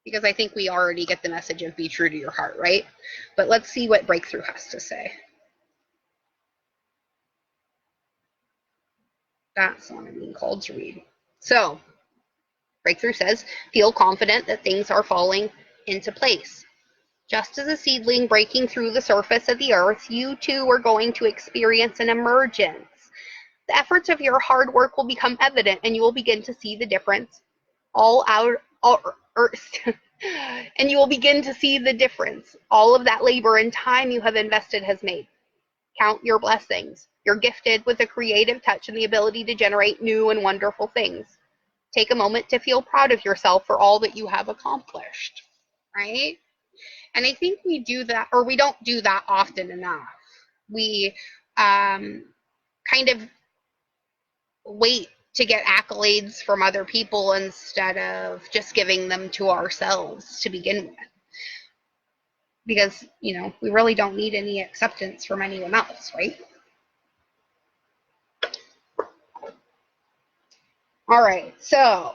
because I think we already get the message of be true to your heart, right? But let's see what Breakthrough has to say. That's what I'm being called to read. So Breakthrough says, feel confident that things are falling into place. Just as a seedling breaking through the surface of the earth, you too are going to experience an emergence. The efforts of your hard work will become evident and you will begin to see the difference. And you will begin to see the difference all of that labor and time you have invested has made. Count your blessings. You're gifted with a creative touch and the ability to generate new and wonderful things. Take a moment to feel proud of yourself for all that you have accomplished, right? And I think we do that, or we don't do that often enough. We kind of wait to get accolades from other people instead of just giving them to ourselves to begin with. Because, we really don't need any acceptance from anyone else, right? All right, so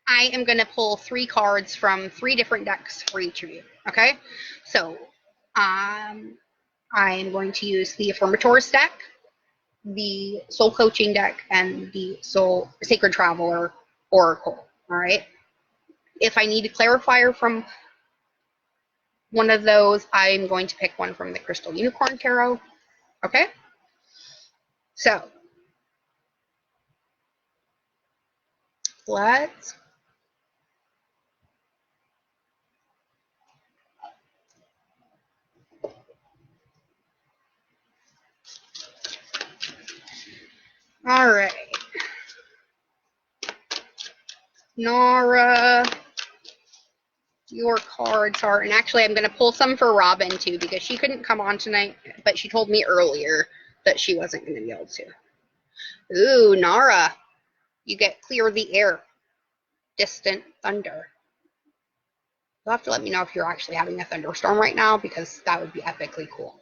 I am going to pull 3 cards from 3 different decks for each of you, okay? So I am going to use the Affirmators deck, the Soul Coaching deck, and the Soul Sacred Traveler Oracle, all right? If I need a clarifier from one of those, I'm going to pick one from the Crystal Unicorn Tarot, okay? So let's all right. Nara, your cards are, and actually I'm going to pull some for Robin too because she couldn't come on tonight, but she told me earlier that she wasn't going to be able to. Ooh, Nara, you get clear the air, distant thunder. You'll have to let me know if you're actually having a thunderstorm right now because that would be epically cool.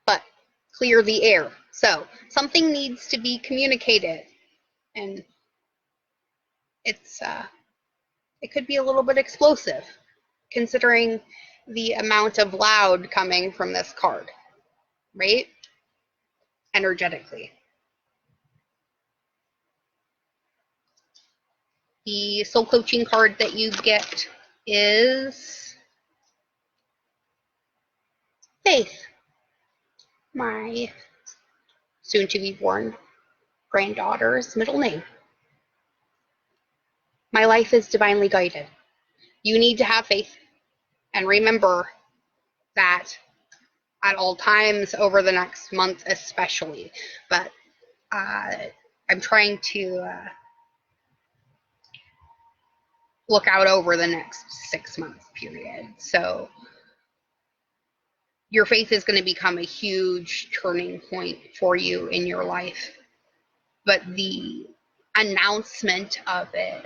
But clear the air. So something needs to be communicated, and it could be a little bit explosive considering the amount of loud coming from this card, right? Energetically. The soul coaching card that you get is Faith, my soon-to-be-born granddaughter's middle name. My life is divinely guided. You need to have faith and remember that at all times over the next month especially. But I'm trying to look out over the next 6-month period. So your faith is going to become a huge turning point for you in your life. But the announcement of it,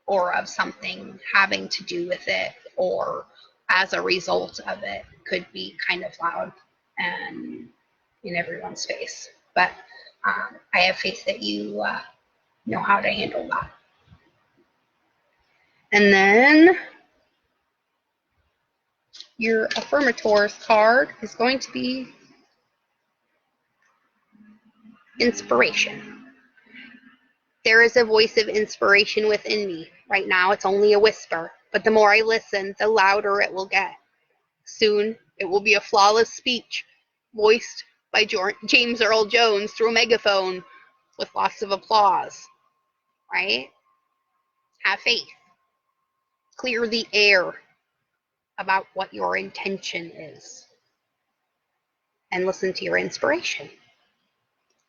or of something having to do with it, or as a result of it, could be kind of loud and in everyone's face. But I have faith that you know how to handle that. And then your affirmators card is going to be inspiration. There is a voice of inspiration within me. Right now it's only a whisper, but the more I listen, the louder it will get. Soon it will be a flawless speech, voiced by James Earl Jones through a megaphone with lots of applause. Right? Have faith. Clear the air about what your intention is. And listen to your inspiration.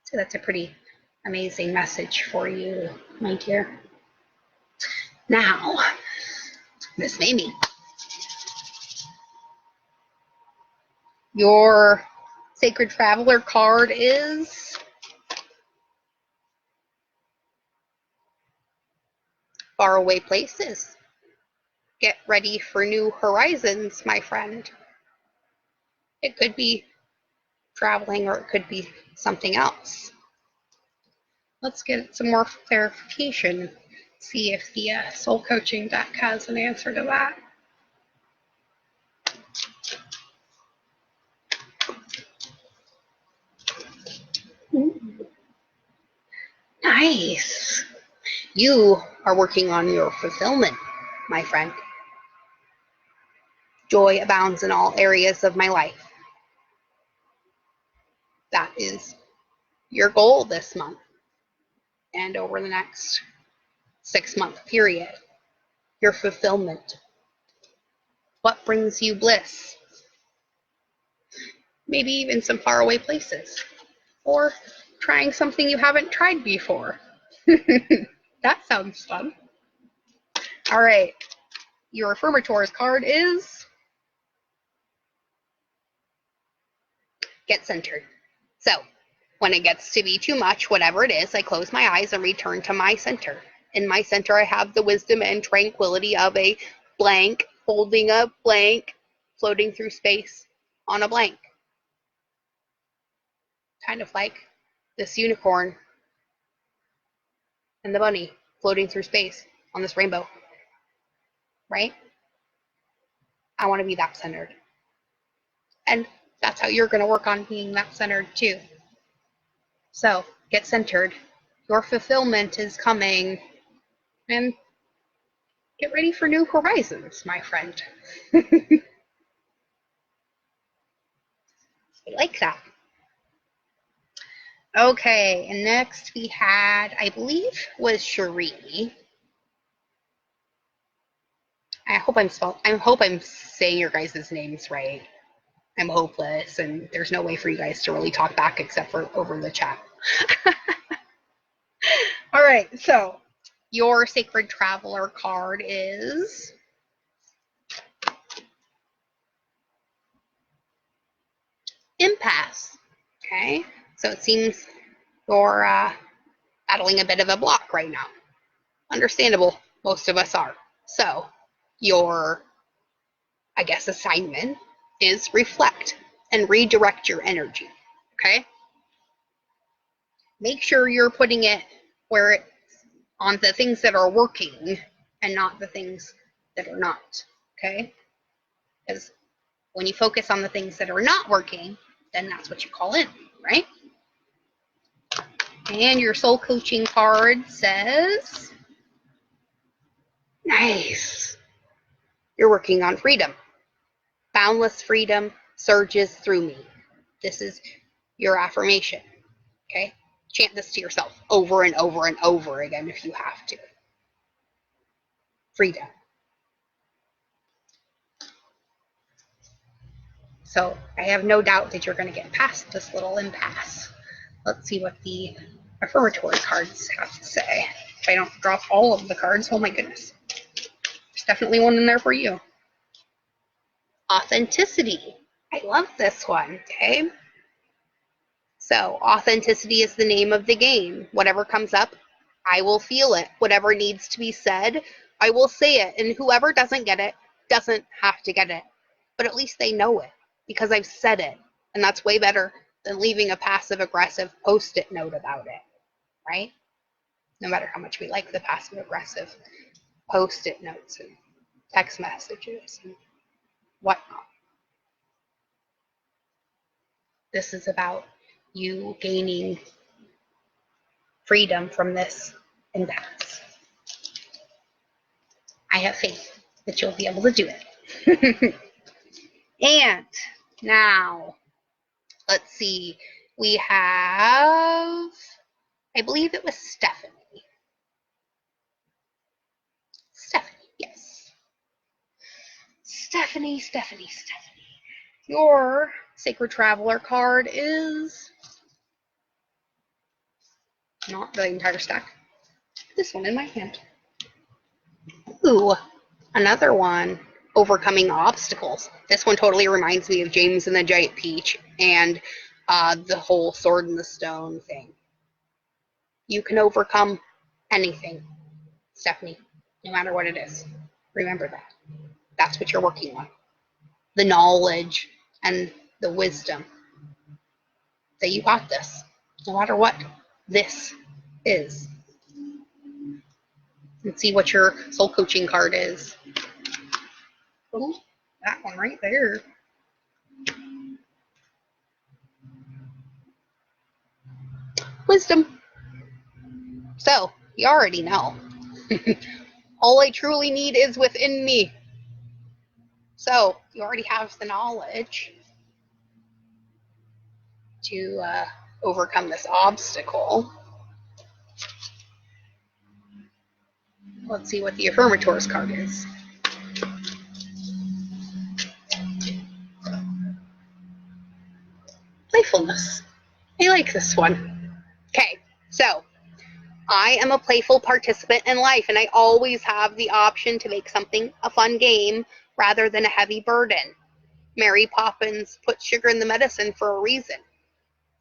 So that's a pretty amazing message for you, my dear. Now, Miss Mamie, your Sacred Traveler card is faraway places. Get ready for new horizons, my friend. It could be traveling, or it could be something else. Let's get some more clarification. See if the soul coaching deck has an answer to that. Ooh. Nice. You are working on your fulfillment, my friend. Joy abounds in all areas of my life. That is your goal this month and over the next 6-month period. Your fulfillment. What brings you bliss? Maybe even some faraway places. Or trying something you haven't tried before. That sounds fun. All right. Your affirmators card is get centered. So, when it gets to be too much, whatever it is, I close my eyes and return to my center. In my center, I have the wisdom and tranquility of a blank, holding a blank, floating through space on a blank. Kind of like this unicorn and the bunny floating through space on this rainbow. Right? I want to be that centered. And that's how you're going to work on being that centered too. So, get centered. Your fulfillment is coming. And get ready for new horizons, my friend. I like that. Okay, and next we had, I believe, was Cherie. I hope I'm saying your guys' names right. I'm hopeless, and there's no way for you guys to really talk back except for over the chat. All right, so your Sacred Traveler card is impasse. Okay, so it seems you're battling a bit of a block right now. Understandable, most of us are. So your, I guess, assignment is reflect and redirect your energy. Okay? Make sure you're putting it where it's on the things that are working and not the things that are not. Okay? Because when you focus on the things that are not working, then that's what you call in, right? And your soul coaching card says, nice. You're working on freedom. Boundless freedom surges through me. This is your affirmation. Okay? Chant this to yourself over and over and over again if you have to. Freedom. So I have no doubt that you're going to get past this little impasse. Let's see what the affirmatory cards have to say. If I don't drop all of the cards, oh my goodness. There's definitely one in there for you. Authenticity. I love this one, okay? So, authenticity is the name of the game. Whatever comes up, I will feel it. Whatever needs to be said, I will say it. And whoever doesn't get it doesn't have to get it. But at least they know it because I've said it. And that's way better than leaving a passive aggressive post-it note about it, right? No matter how much we like the passive aggressive post-it notes and text messages and whatnot. This is about you gaining freedom from this impasse. I have faith that you'll be able to do it. And now, let's see. We have, I believe it was Stephanie. Stephanie, yes. Stephanie. Your Sacred Traveler card is not the entire stack. This one in my hand. Ooh, another one. Overcoming obstacles. This one totally reminds me of James and the Giant Peach and the whole sword in the stone thing. You can overcome anything, Stephanie, no matter what it is. Remember that. That's what you're working on. The knowledge and the wisdom that you got this, no matter what this is. And see what your soul coaching card is. Oh, that one right there. Wisdom. So, you already know. All I truly need is within me. So, you already have the knowledge to overcome this obstacle. Let's see what the Affirmator's card is. Playfulness. I like this one. Okay, so I am a playful participant in life, and I always have the option to make something a fun game rather than a heavy burden. Mary Poppins put sugar in the medicine for a reason.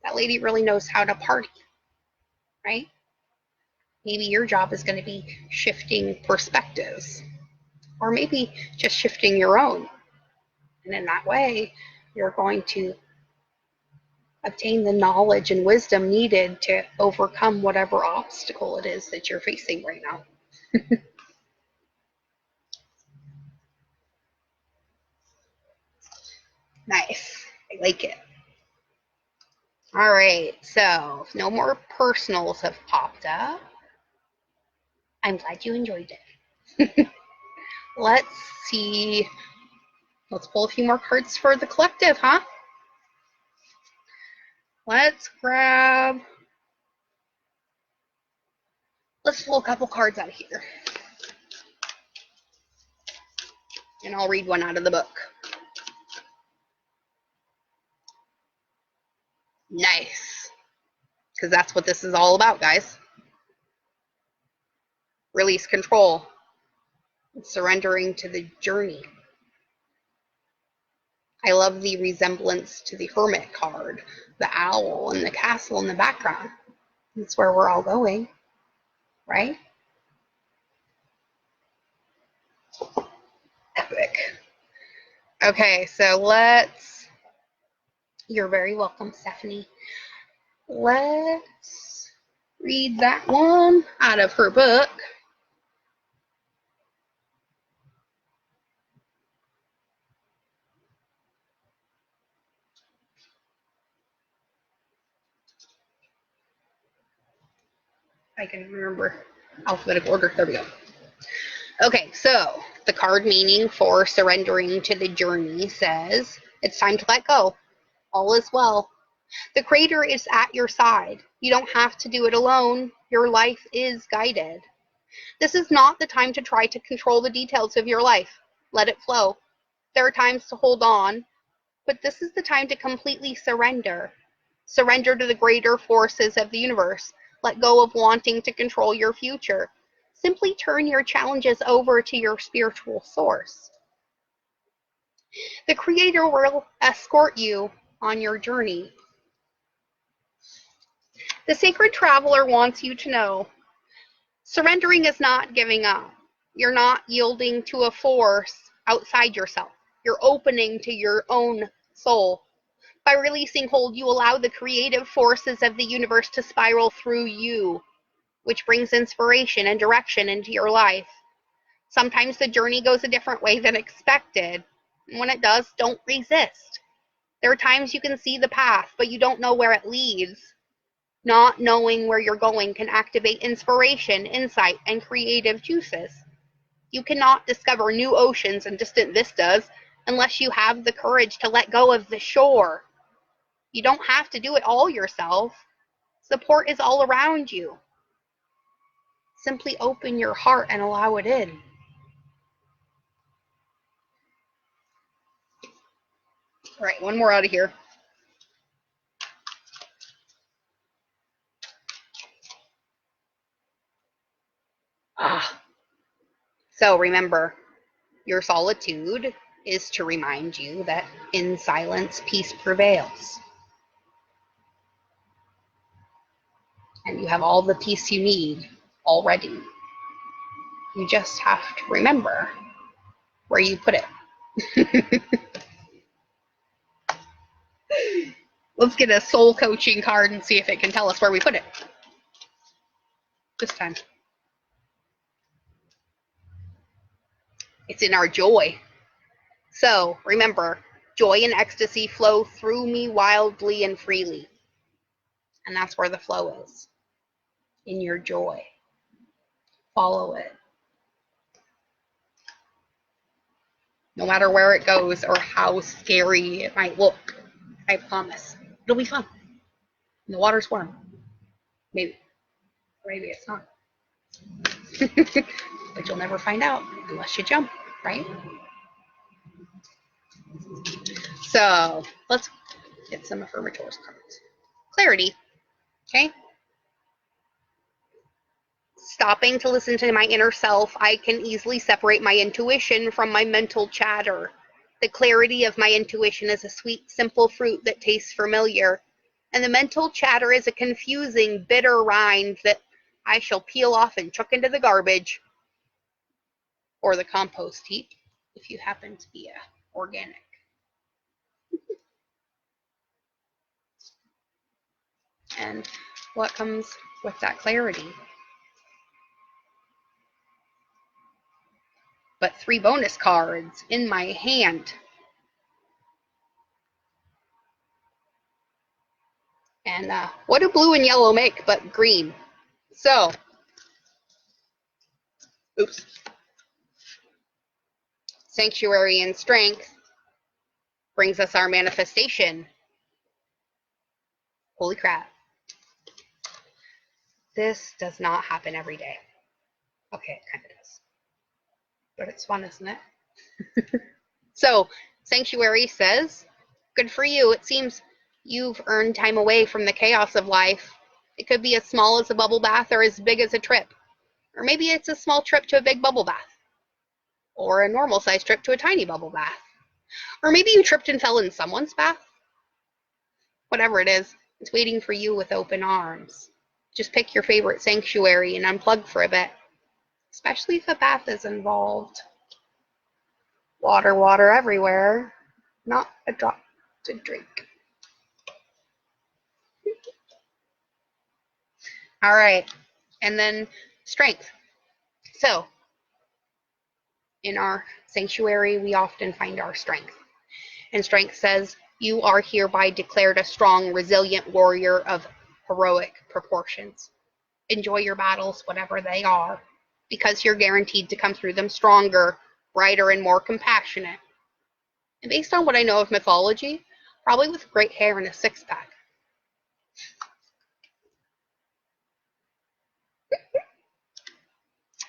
That lady really knows how to party, right? Maybe your job is going to be shifting perspectives, or maybe just shifting your own. And in that way, you're going to obtain the knowledge and wisdom needed to overcome whatever obstacle it is that you're facing right now. Nice. I like it. All right, so if no more personals have popped up, I'm glad you enjoyed it. Let's see. Let's pull a few more cards for the collective, huh? Let's pull a couple cards out of here. And I'll read one out of the book. Nice. Because that's what this is all about, guys. Release control. Surrendering to the journey. I love the resemblance to the Hermit card, the owl and the castle in the background. That's where we're all going, right? Epic. Okay, so you're very welcome, Stephanie. Let's read that one out of her book. I can remember alphabetical order. There we go. Okay, so the card meaning for surrendering to the journey says, it's time to let go. All is well. The Creator is at your side. You don't have to do it alone. Your life is guided. This is not the time to try to control the details of your life. Let it flow. There are times to hold on, but this is the time to completely surrender. Surrender to the greater forces of the universe. Let go of wanting to control your future. Simply turn your challenges over to your spiritual source. The Creator will escort you on your journey. The Sacred Traveler wants you to know surrendering is not giving up. You're not yielding to a force outside yourself. You're opening to your own soul. By releasing hold, you allow the creative forces of the universe to spiral through you, which brings inspiration and direction into your life. Sometimes the journey goes a different way than expected. When it does, don't resist. There are times you can see the path, but you don't know where it leads. Not knowing where you're going can activate inspiration, insight, and creative juices. You cannot discover new oceans and distant vistas unless you have the courage to let go of the shore. You don't have to do it all yourself. Support is all around you. Simply open your heart and allow it in. All right, one more out of here. So remember, your solitude is to remind you that in silence, peace prevails. And you have all the peace you need already. You just have to remember where you put it. Let's get a soul coaching card and see if it can tell us where we put it. This time. It's in our joy. So remember, joy and ecstasy flow through me wildly and freely. And that's where the flow is. In your joy. Follow it. No matter where it goes or how scary it might look, I promise. It'll be fun. And the water's warm. Maybe. Or maybe it's not. But you'll never find out unless you jump, right? So let's get some affirmatory cards. Clarity. Okay. Stopping to listen to my inner self, I can easily separate my intuition from my mental chatter. The clarity of my intuition is a sweet, simple fruit that tastes familiar, and the mental chatter is a confusing, bitter rind that I shall peel off and chuck into the garbage, or the compost heap, if you happen to be organic. And what comes with that clarity? But 3 bonus cards in my hand. And what do blue and yellow make but green? So, oops. Sanctuary and strength brings us our manifestation. Holy crap. This does not happen every day. Okay, it kind of does. But it's fun, isn't it? So, Sanctuary says, good for you. It seems you've earned time away from the chaos of life. It could be as small as a bubble bath or as big as a trip. Or maybe it's a small trip to a big bubble bath. Or a normal-sized trip to a tiny bubble bath. Or maybe you tripped and fell in someone's bath. Whatever it is, it's waiting for you with open arms. Just pick your favorite sanctuary and unplug for a bit. Especially if a bath is involved. Water, water everywhere. Not a drop to drink. All right. And then strength. So, in our sanctuary, we often find our strength. And strength says, you are hereby declared a strong, resilient warrior of heroic proportions. Enjoy your battles, whatever they are, because you're guaranteed to come through them stronger, brighter, and more compassionate. And based on what I know of mythology, probably with great hair and a six-pack.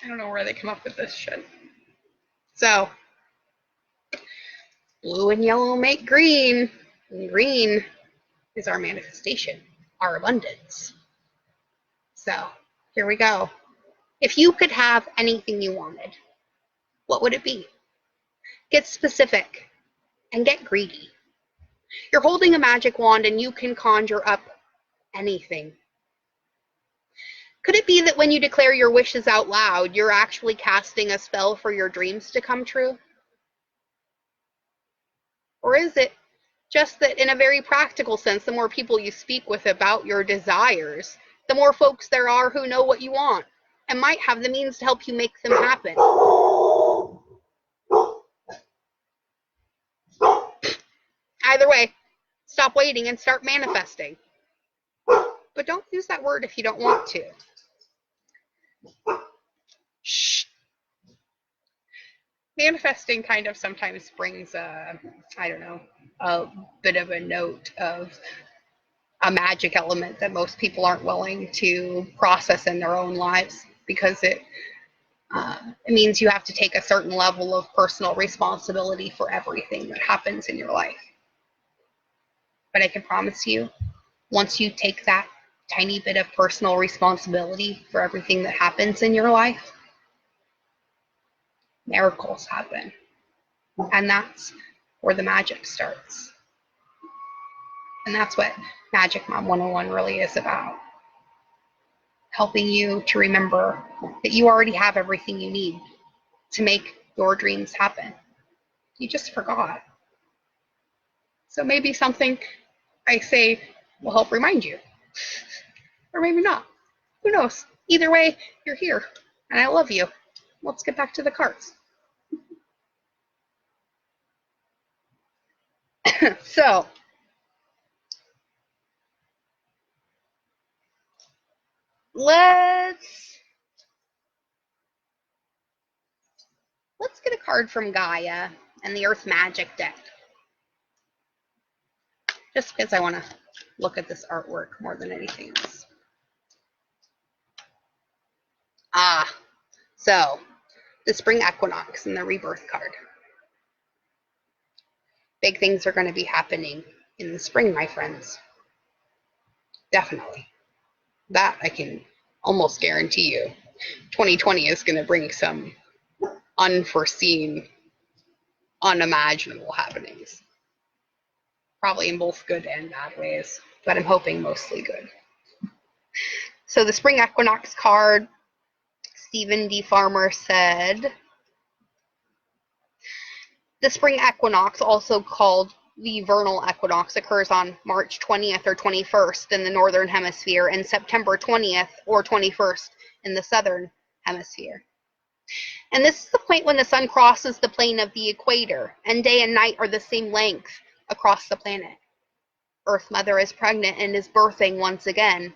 I don't know where they come up with this shit. So, blue and yellow make green, and green is our manifestation, our abundance. So, here we go. If you could have anything you wanted, what would it be? Get specific. and get greedy. You're holding a magic wand and you can conjure up anything. Could it be that when you declare your wishes out loud, you're actually casting a spell for your dreams to come true? Or is it just that in a very practical sense, the more people you speak with about your desires, the more folks there are who know what you want and might have the means to help you make them happen? Either way, stop waiting and start manifesting. But don't use that word if you don't want to. Shh. Manifesting kind of sometimes brings a bit of a note of a magic element that most people aren't willing to process in their own lives, because it means you have to take a certain level of personal responsibility for everything that happens in your life. But I can promise you, once you take that tiny bit of personal responsibility for everything that happens in your life, miracles happen. And that's where the magic starts. And that's what Magic Mom 101 really is about. Helping you to remember that you already have everything you need to make your dreams happen. You just forgot. So maybe something I say will help remind you. Or maybe not. Who knows? Either way, you're here. And I love you. Let's get back to the cards. So, let's get a card from Gaia and the Earth Magic deck. Just because I want to look at this artwork more than anything else. So the spring equinox and the rebirth card. Big things are going to be happening in the spring, my friends. Definitely. That I can almost guarantee you. 2020 is going to bring some unforeseen, unimaginable happenings. Probably in both good and bad ways, but I'm hoping mostly good. So the spring equinox card, Stephen D. Farmer said, the spring equinox, also called the vernal equinox, occurs on March 20th or 21st in the northern hemisphere and September 20th or 21st in the southern hemisphere. And this is the point when the sun crosses the plane of the equator, and day and night are the same length across the planet. Earth Mother is pregnant and is birthing once again.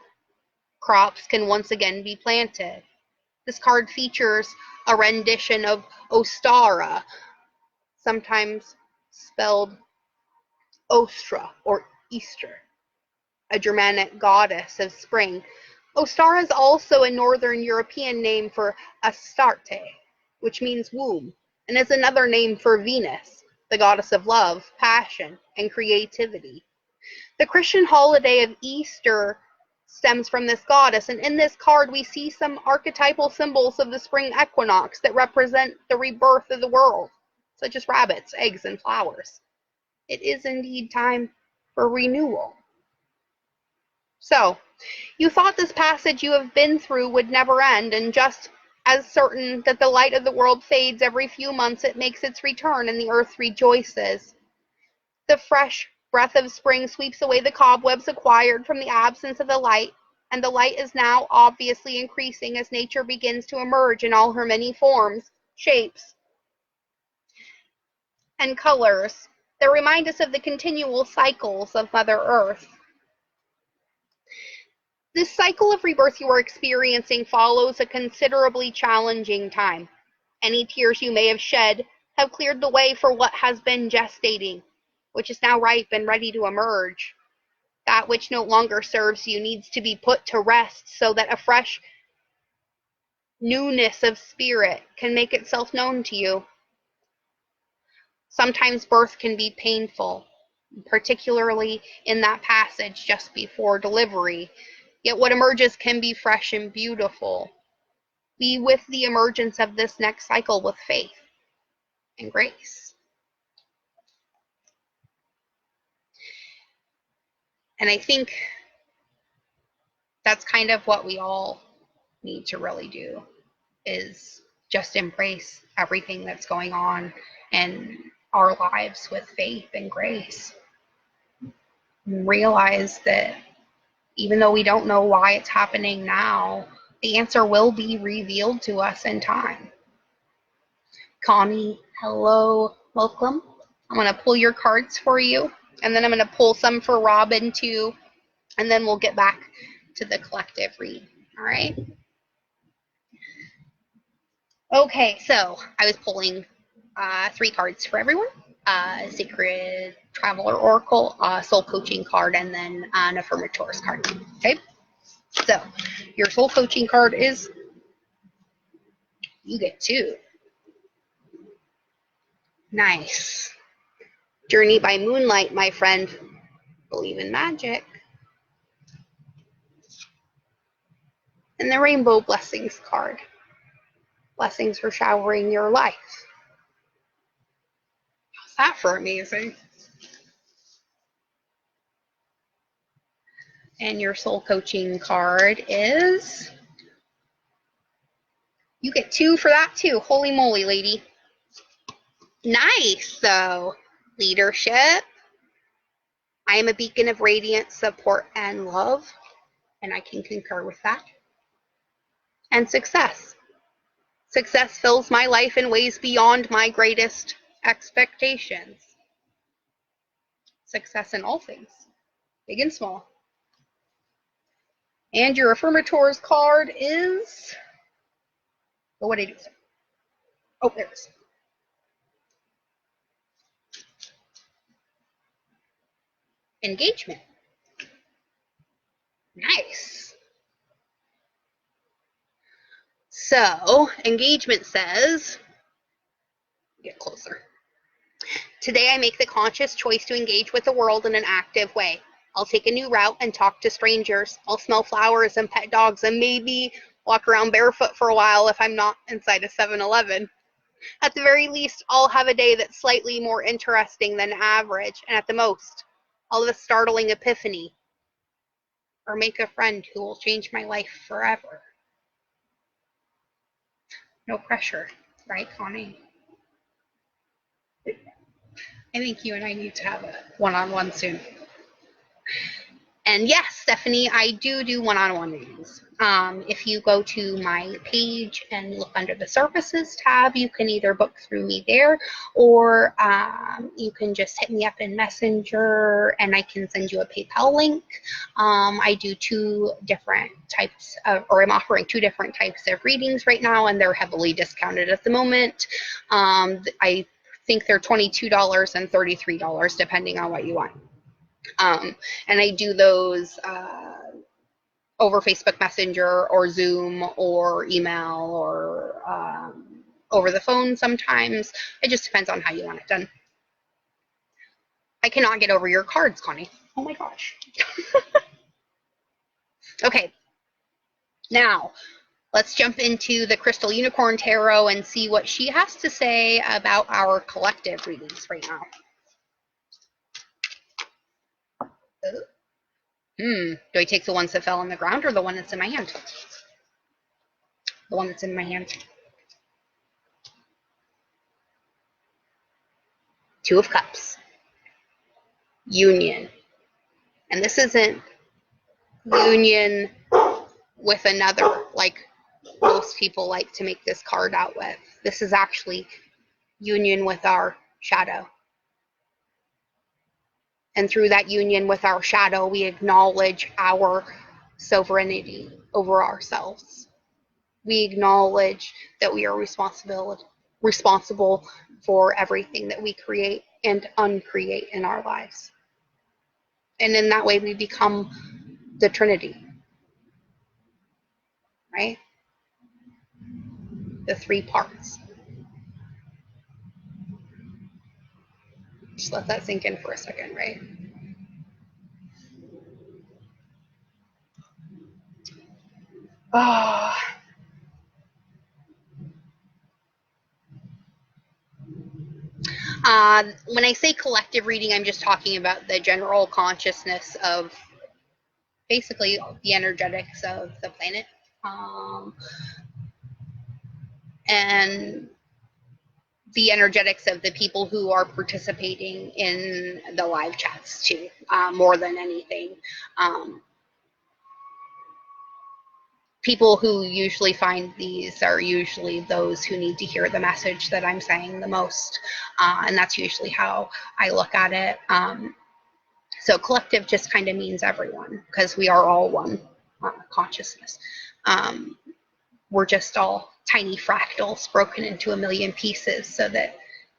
Crops can once again be planted. This card features a rendition of Ostara, sometimes spelled Ostra or Easter, a Germanic goddess of spring. Ostara is also a Northern European name for Astarte, which means womb, and is another name for Venus, the goddess of love, passion, and creativity. The Christian holiday of Easter stems from this goddess, and in this card we see some archetypal symbols of the spring equinox that represent the rebirth of the world, such as rabbits, eggs, and flowers. It is indeed time for renewal. So, you thought this passage you have been through would never end, and just as certain that the light of the world fades every few months, it makes its return and the earth rejoices. The fresh breath of spring sweeps away the cobwebs acquired from the absence of the light, and the light is now obviously increasing as nature begins to emerge in all her many forms, shapes, and colors that remind us of the continual cycles of Mother Earth. This cycle of rebirth you are experiencing follows a considerably challenging time. Any tears you may have shed have cleared the way for what has been gestating, which is now ripe and ready to emerge. That which no longer serves you needs to be put to rest so that a fresh newness of spirit can make itself known to you. Sometimes birth can be painful, particularly in that passage just before delivery. Yet what emerges can be fresh and beautiful. Be with the emergence of this next cycle with faith and grace. And I think that's kind of what we all need to really do, is just embrace everything that's going on in our lives with faith and grace. And realize that even though we don't know why it's happening now, the answer will be revealed to us in time. Connie, hello, welcome. I'm going to pull your cards for you, and then I'm going to pull some for Robin too, and then we'll get back to the collective read. All right? Okay, so I was pulling 3 cards for everyone. Sacred Traveler Oracle, Soul Coaching card, and then an Affirmator's card. Okay? So, your Soul Coaching card is, you get 2. Nice. Journey by Moonlight, my friend. Believe in magic. And the Rainbow Blessings card. Blessings for showering your life. How's that for amazing? And your Soul Coaching card is, you get 2 for that too. Holy moly, lady. Nice. So, leadership. I am a beacon of radiance, support, and love. And I can concur with that. And success. Success fills my life in ways beyond my greatest expectations. Success in all things, big and small. And your Affirmator's card is, oh, what did I do? Oh, there it is. Engagement. Nice. So, engagement says, get closer. Today I make the conscious choice to engage with the world in an active way. I'll take a new route and talk to strangers. I'll smell flowers and pet dogs and maybe walk around barefoot for a while if I'm not inside a 7-Eleven. At the very least, I'll have a day that's slightly more interesting than average, and at the most, I'll have a startling epiphany or make a friend who will change my life forever. No pressure, right, Connie? I think you and I need to have a one-on-one soon. And yes, Stephanie, I do one-on-one readings. If you go to my page and look under the services tab, you can either book through me there, or you can just hit me up in Messenger and I can send you a PayPal link. I do 2 different types of, or I'm offering 2 different types of readings right now, and they're heavily discounted at the moment. I think they're $22 and $33 depending on what you want. And I do those over Facebook Messenger or Zoom or email or over the phone sometimes. It just depends on how you want it done. I cannot get over your cards, Connie. Oh my gosh. Okay. Now, let's jump into the Crystal Unicorn Tarot and see what she has to say about our collective readings right now. Do I take the ones that fell on the ground or the one that's in my hand? The one that's in my hand. 2 of Cups. Union. And this isn't union with another, like most people like to make this card out with. This is actually union with our shadow. And through that union with our shadow, we acknowledge our sovereignty over ourselves. We acknowledge that we are responsible for everything that we create and uncreate in our lives. And in that way, we become the Trinity, right? The 3 parts. Just let that sink in for a second, right? Oh. When I say collective reading, I'm just talking about the general consciousness of basically the energetics of the planet, and the energetics of the people who are participating in the live chats too, more than anything. People who usually find these are usually those who need to hear the message that I'm saying the most, and that's usually how I look at it. So collective just kind of means everyone, because we are all one consciousness. We're just all tiny fractals broken into a million pieces so that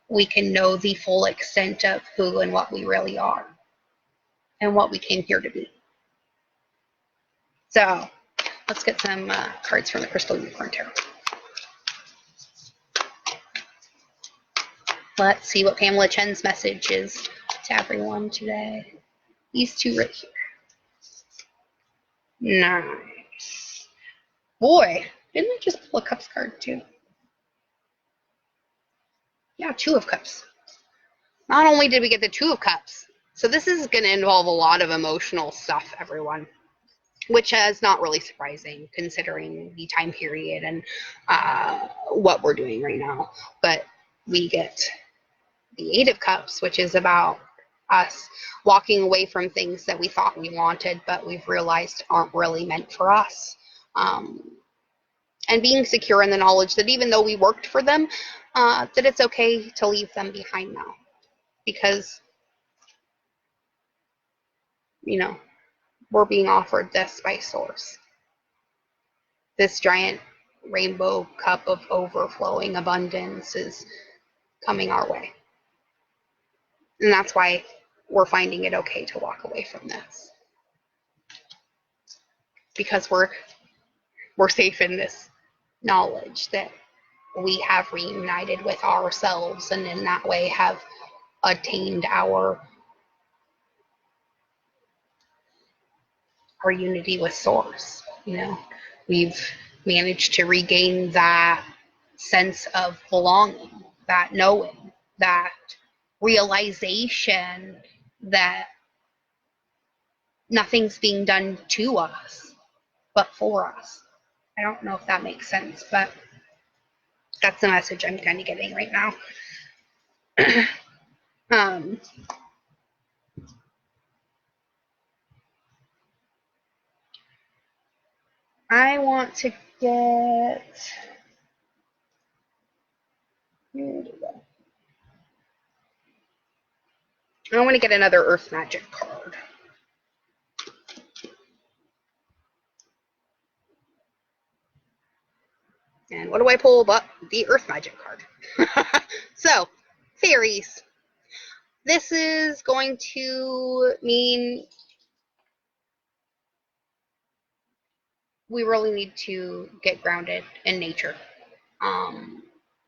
we can know the full extent of who and what we really are and what we came here to be. So let's get some cards from the Crystal Unicorn Tarot. Let's see what Pamela Chen's message is to everyone today. These two right here. Nice. Boy, didn't I just pull a Cups card too? Yeah, Two of Cups. Not only did we get the Two of Cups, so this is going to involve a lot of emotional stuff, everyone, which is not really surprising considering the time period and what we're doing right now. But we get the Eight of Cups, which is about us walking away from things that we thought we wanted, but we've realized aren't really meant for us. And being secure in the knowledge that even though we worked for them, that it's okay to leave them behind now. Because, you know, we're being offered this by Source. This giant rainbow cup of overflowing abundance is coming our way. And that's why we're finding it okay to walk away from this. Because we're safe in this knowledge that we have reunited with ourselves, and in that way have attained our unity with Source. You know, we've managed to regain that sense of belonging, that knowing, that realization that nothing's being done to us, but for us. I don't know if that makes sense, but that's the message I'm kind of getting right now. I want to get... I want to get another Earth Magic card. And what do I pull but the Earth Magic card? So, fairies. This is going to mean we really need to get grounded in nature.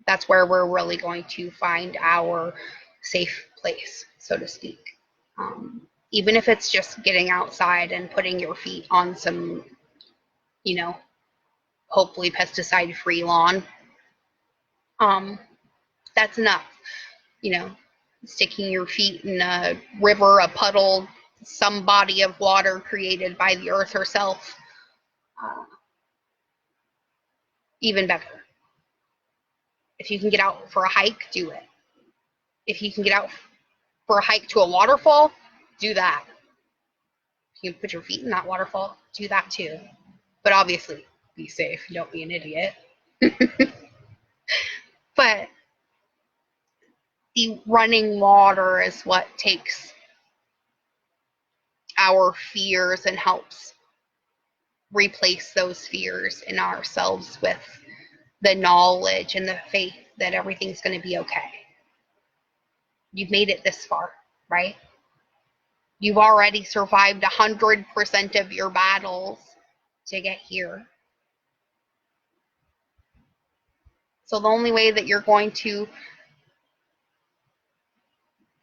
That's where we're really going to find our safe place, so to speak. Even if it's just getting outside and putting your feet on some, you know, hopefully pesticide-free lawn. That's enough. You know, sticking your feet in a river, a puddle, some body of water created by the earth herself. Even better. If you can get out for a hike, do it. If you can get out for a hike to a waterfall, do that. If you can put your feet in that waterfall, do that too. But obviously, be safe. Don't be an idiot. But the running water is what takes our fears and helps replace those fears in ourselves with the knowledge and the faith that everything's going to be okay. You've made it this far, right? You've already survived 100% of your battles to get here. So the only way that you're going to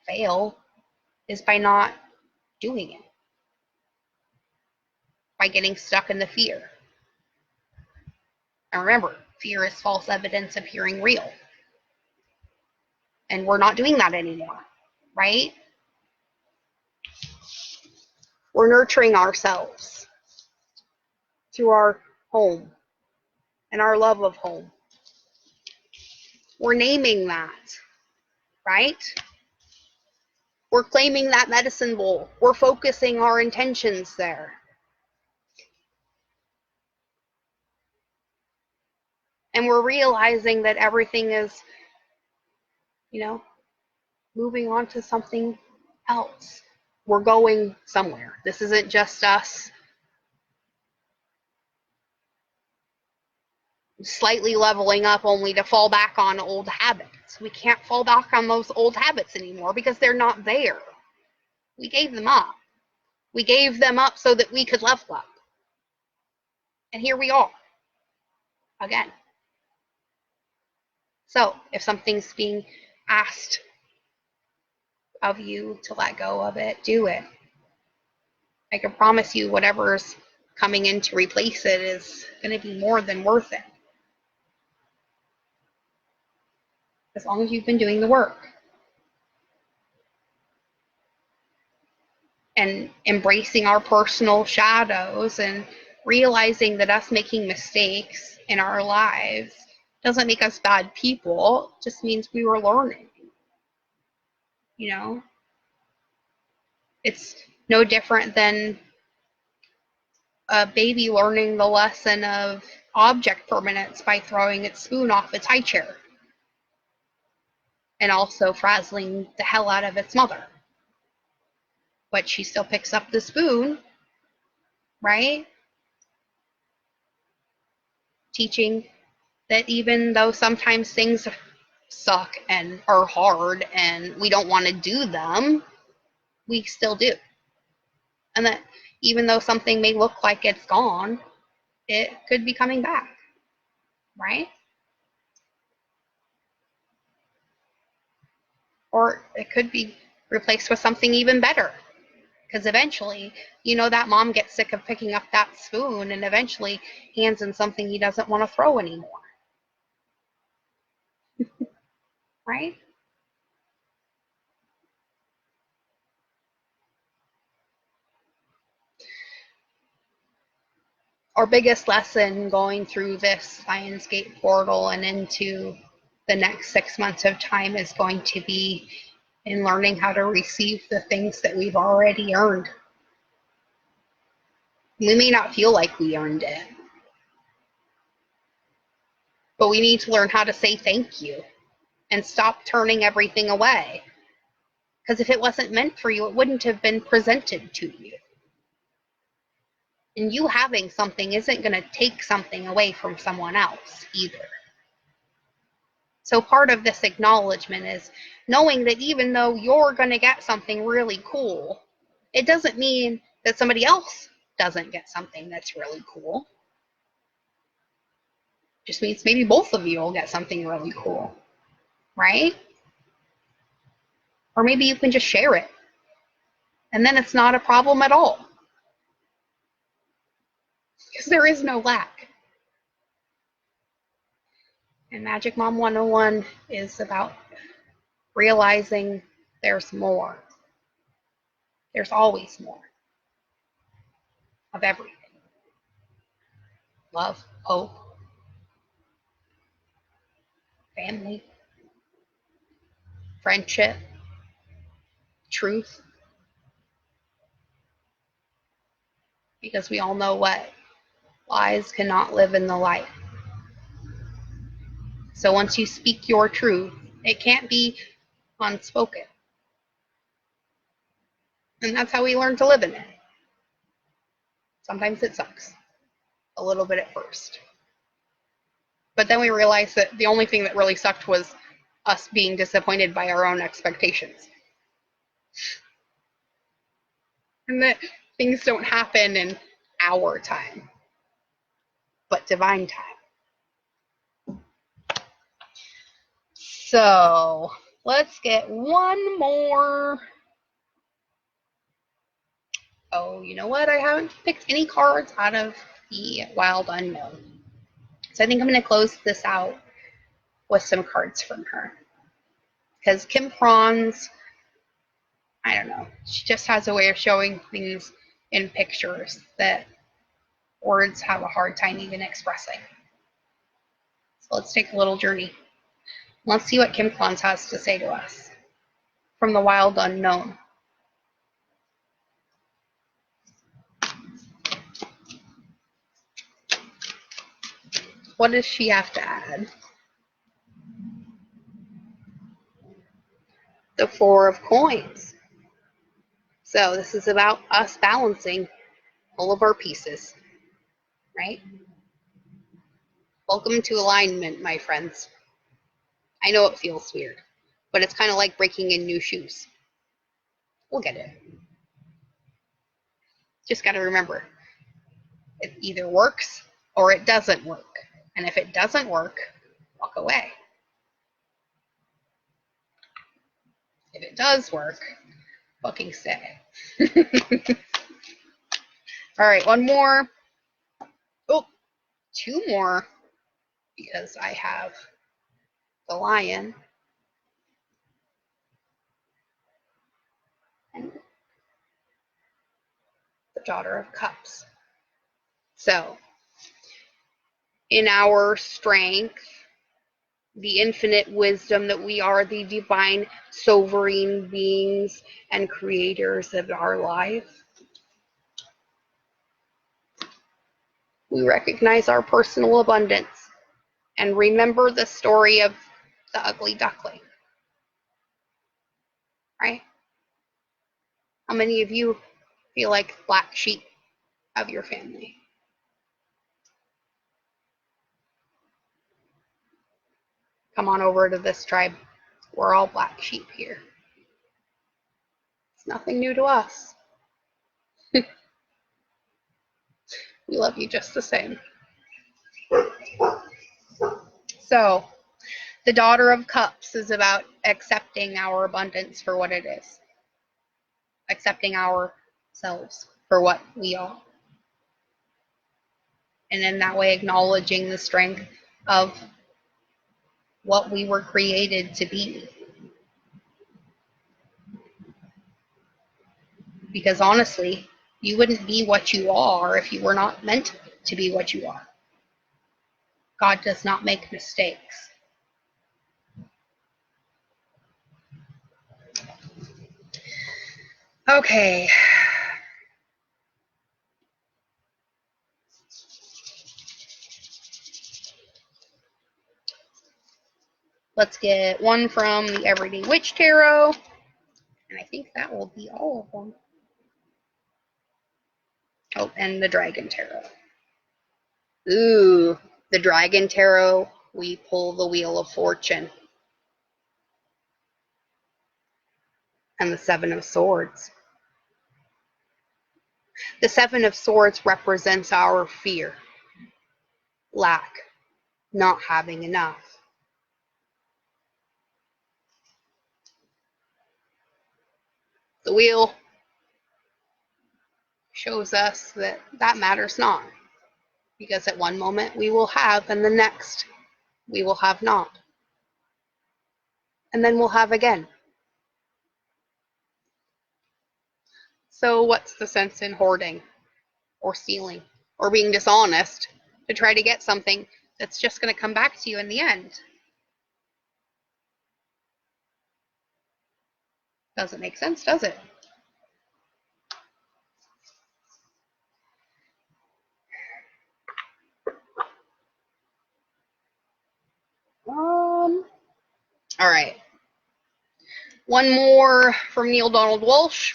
fail is by not doing it. By getting stuck in the fear. And remember, fear is false evidence appearing real. And we're not doing that anymore, right? We're nurturing ourselves. through our home and our love of home. We're naming that, right? We're claiming that medicine bowl. We're focusing our intentions there. And we're realizing that everything is, moving on to something else. We're going somewhere. This isn't just us slightly leveling up only to fall back on old habits. We can't fall back on those old habits anymore because they're not there. We gave them up. We gave them up so that we could level up. And here we are again. So if something's being asked of you to let go of it, do it. I can promise you whatever's coming in to replace it is going to be more than worth it. As long as you've been doing the work. And embracing our personal shadows and realizing that us making mistakes in our lives doesn't make us bad people, it just means we were learning. It's no different than a baby learning the lesson of object permanence by throwing its spoon off its high chair and also frazzling the hell out of its mother. But she still picks up the spoon, right? Teaching that even though sometimes things suck and are hard and we don't want to do them, we still do. And that even though something may look like it's gone, it could be coming back, right? Or it could be replaced with something even better. Because eventually, that mom gets sick of picking up that spoon and eventually hands in something he doesn't want to throw anymore. Right? Our biggest lesson going through this Lionsgate portal and into the next 6 months of time is going to be in learning how to receive the things that we've already earned. We may not feel like we earned it, but we need to learn how to say thank you and stop turning everything away. Because if it wasn't meant for you, it wouldn't have been presented to you. And you having something isn't going to take something away from someone else either. So part of this acknowledgement is knowing that even though you're going to get something really cool, it doesn't mean that somebody else doesn't get something that's really cool. It just means maybe both of you will get something really cool, right? Or maybe you can just share it. And then it's not a problem at all. Because there is no lack. And Magic Mom 101 is about realizing there's more. There's always more of everything. Love, hope, family, friendship, truth. Because we all know what lies cannot live in the light. So once you speak your truth, it can't be unspoken. And that's how we learn to live in it. Sometimes it sucks a little bit at first. But then we realize that the only thing that really sucked was us being disappointed by our own expectations. And that things don't happen in our time, but divine time. So let's get one more. Oh, you know what? I haven't picked any cards out of the Wild Unknown. So I think I'm going to close this out with some cards from her. Because Kim Prawns, I don't know, she just has a way of showing things in pictures that words have a hard time even expressing. So let's take a little journey. Let's see what Kim Klons has to say to us from the wild unknown. What does she have to add? The Four of Coins. So this is about us balancing all of our pieces, right? Welcome to alignment, my friends. I know it feels weird, but it's kind of like breaking in new shoes. We'll get it. Just got to remember, it either works or it doesn't work. And if it doesn't work, walk away. If it does work, fucking stay. All right, one more. Oh, two more, because I have the Lion and the Daughter of Cups. So, in our strength, the infinite wisdom that we are the divine sovereign beings and creators of our life, we recognize our personal abundance and remember the story of the ugly duckling, right? How many of you feel like black sheep of your family? Come on over to this tribe. We're all black sheep here. It's nothing new to us. We love you just the same. So, the Daughter of Cups is about accepting our abundance for what it is. Accepting ourselves for what we are. And in that way, acknowledging the strength of what we were created to be. Because honestly, you wouldn't be what you are if you were not meant to be what you are. God does not make mistakes. Okay. Let's get one from the Everyday Witch Tarot. And I think that will be all of them. Oh, and the Dragon Tarot. Ooh, the Dragon Tarot, we pull the Wheel of Fortune. And the Seven of Swords. The Seven of Swords represents our fear, lack, not having enough. The Wheel shows us that that matters not, because at one moment we will have, and the next we will have not. And then we'll have again. So what's the sense in hoarding or stealing or being dishonest to try to get something that's just going to come back to you in the end? Doesn't make sense, does it? All right. One more from Neil Donald Walsh.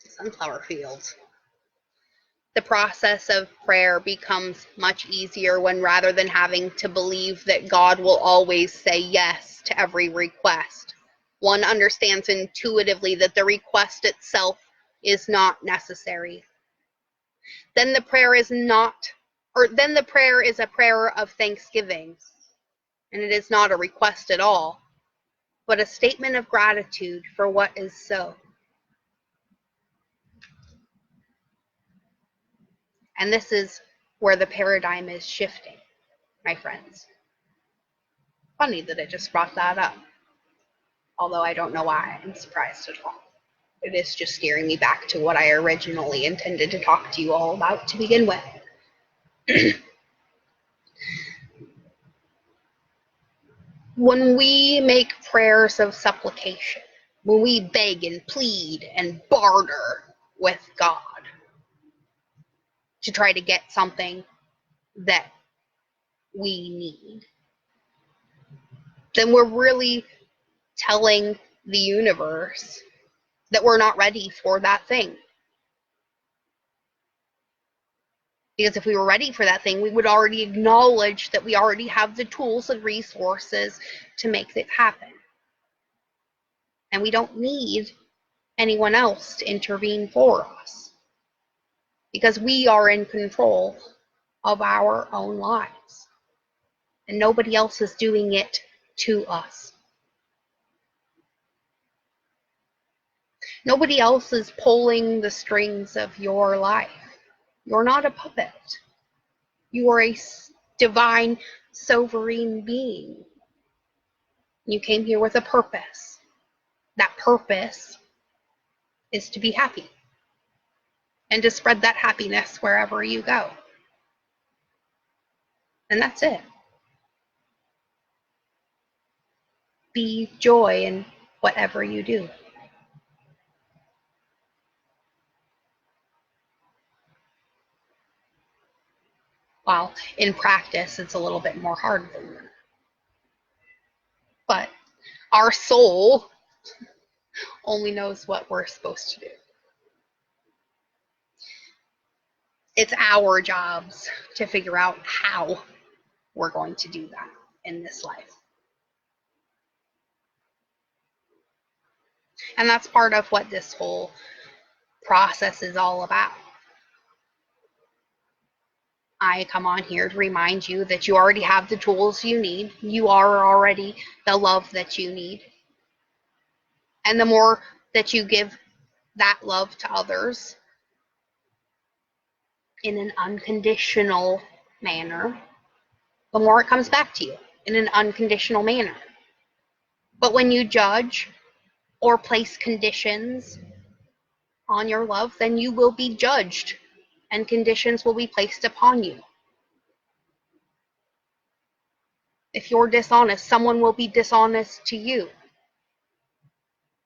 Sunflower fields. The process of prayer becomes much easier when, rather than having to believe that God will always say yes to every request, one understands intuitively that the request itself is not necessary. Then the prayer is a prayer of thanksgiving, and it is not a request at all, but a statement of gratitude for what is so. And this is where the paradigm is shifting, my friends. Funny that I just brought that up. Although I don't know why I'm surprised at all. It is just steering me back to what I originally intended to talk to you all about to begin with. When we make prayers of supplication, when we beg and plead and barter with God to try to get something that we need, then we're really telling the universe that we're not ready for that thing. Because if we were ready for that thing, we would already acknowledge that we already have the tools and resources to make it happen. And we don't need anyone else to intervene for us. Because we are in control of our own lives. And nobody else is doing it to us. Nobody else is pulling the strings of your life. You're not a puppet. You are a divine, sovereign being. You came here with a purpose. That purpose is to be happy and to spread that happiness wherever you go. And that's it. Be joy in whatever you do. While in practice, it's a little bit more hard than that. But our soul only knows what we're supposed to do. It's our jobs to figure out how we're going to do that in this life. And that's part of what this whole process is all about. I come on here to remind you that you already have the tools you need. You are already the love that you need. And the more that you give that love to others in an unconditional manner, the more it comes back to you in an unconditional manner. But when you judge or place conditions on your love, then you will be judged and conditions will be placed upon you. If you're dishonest, someone will be dishonest to you.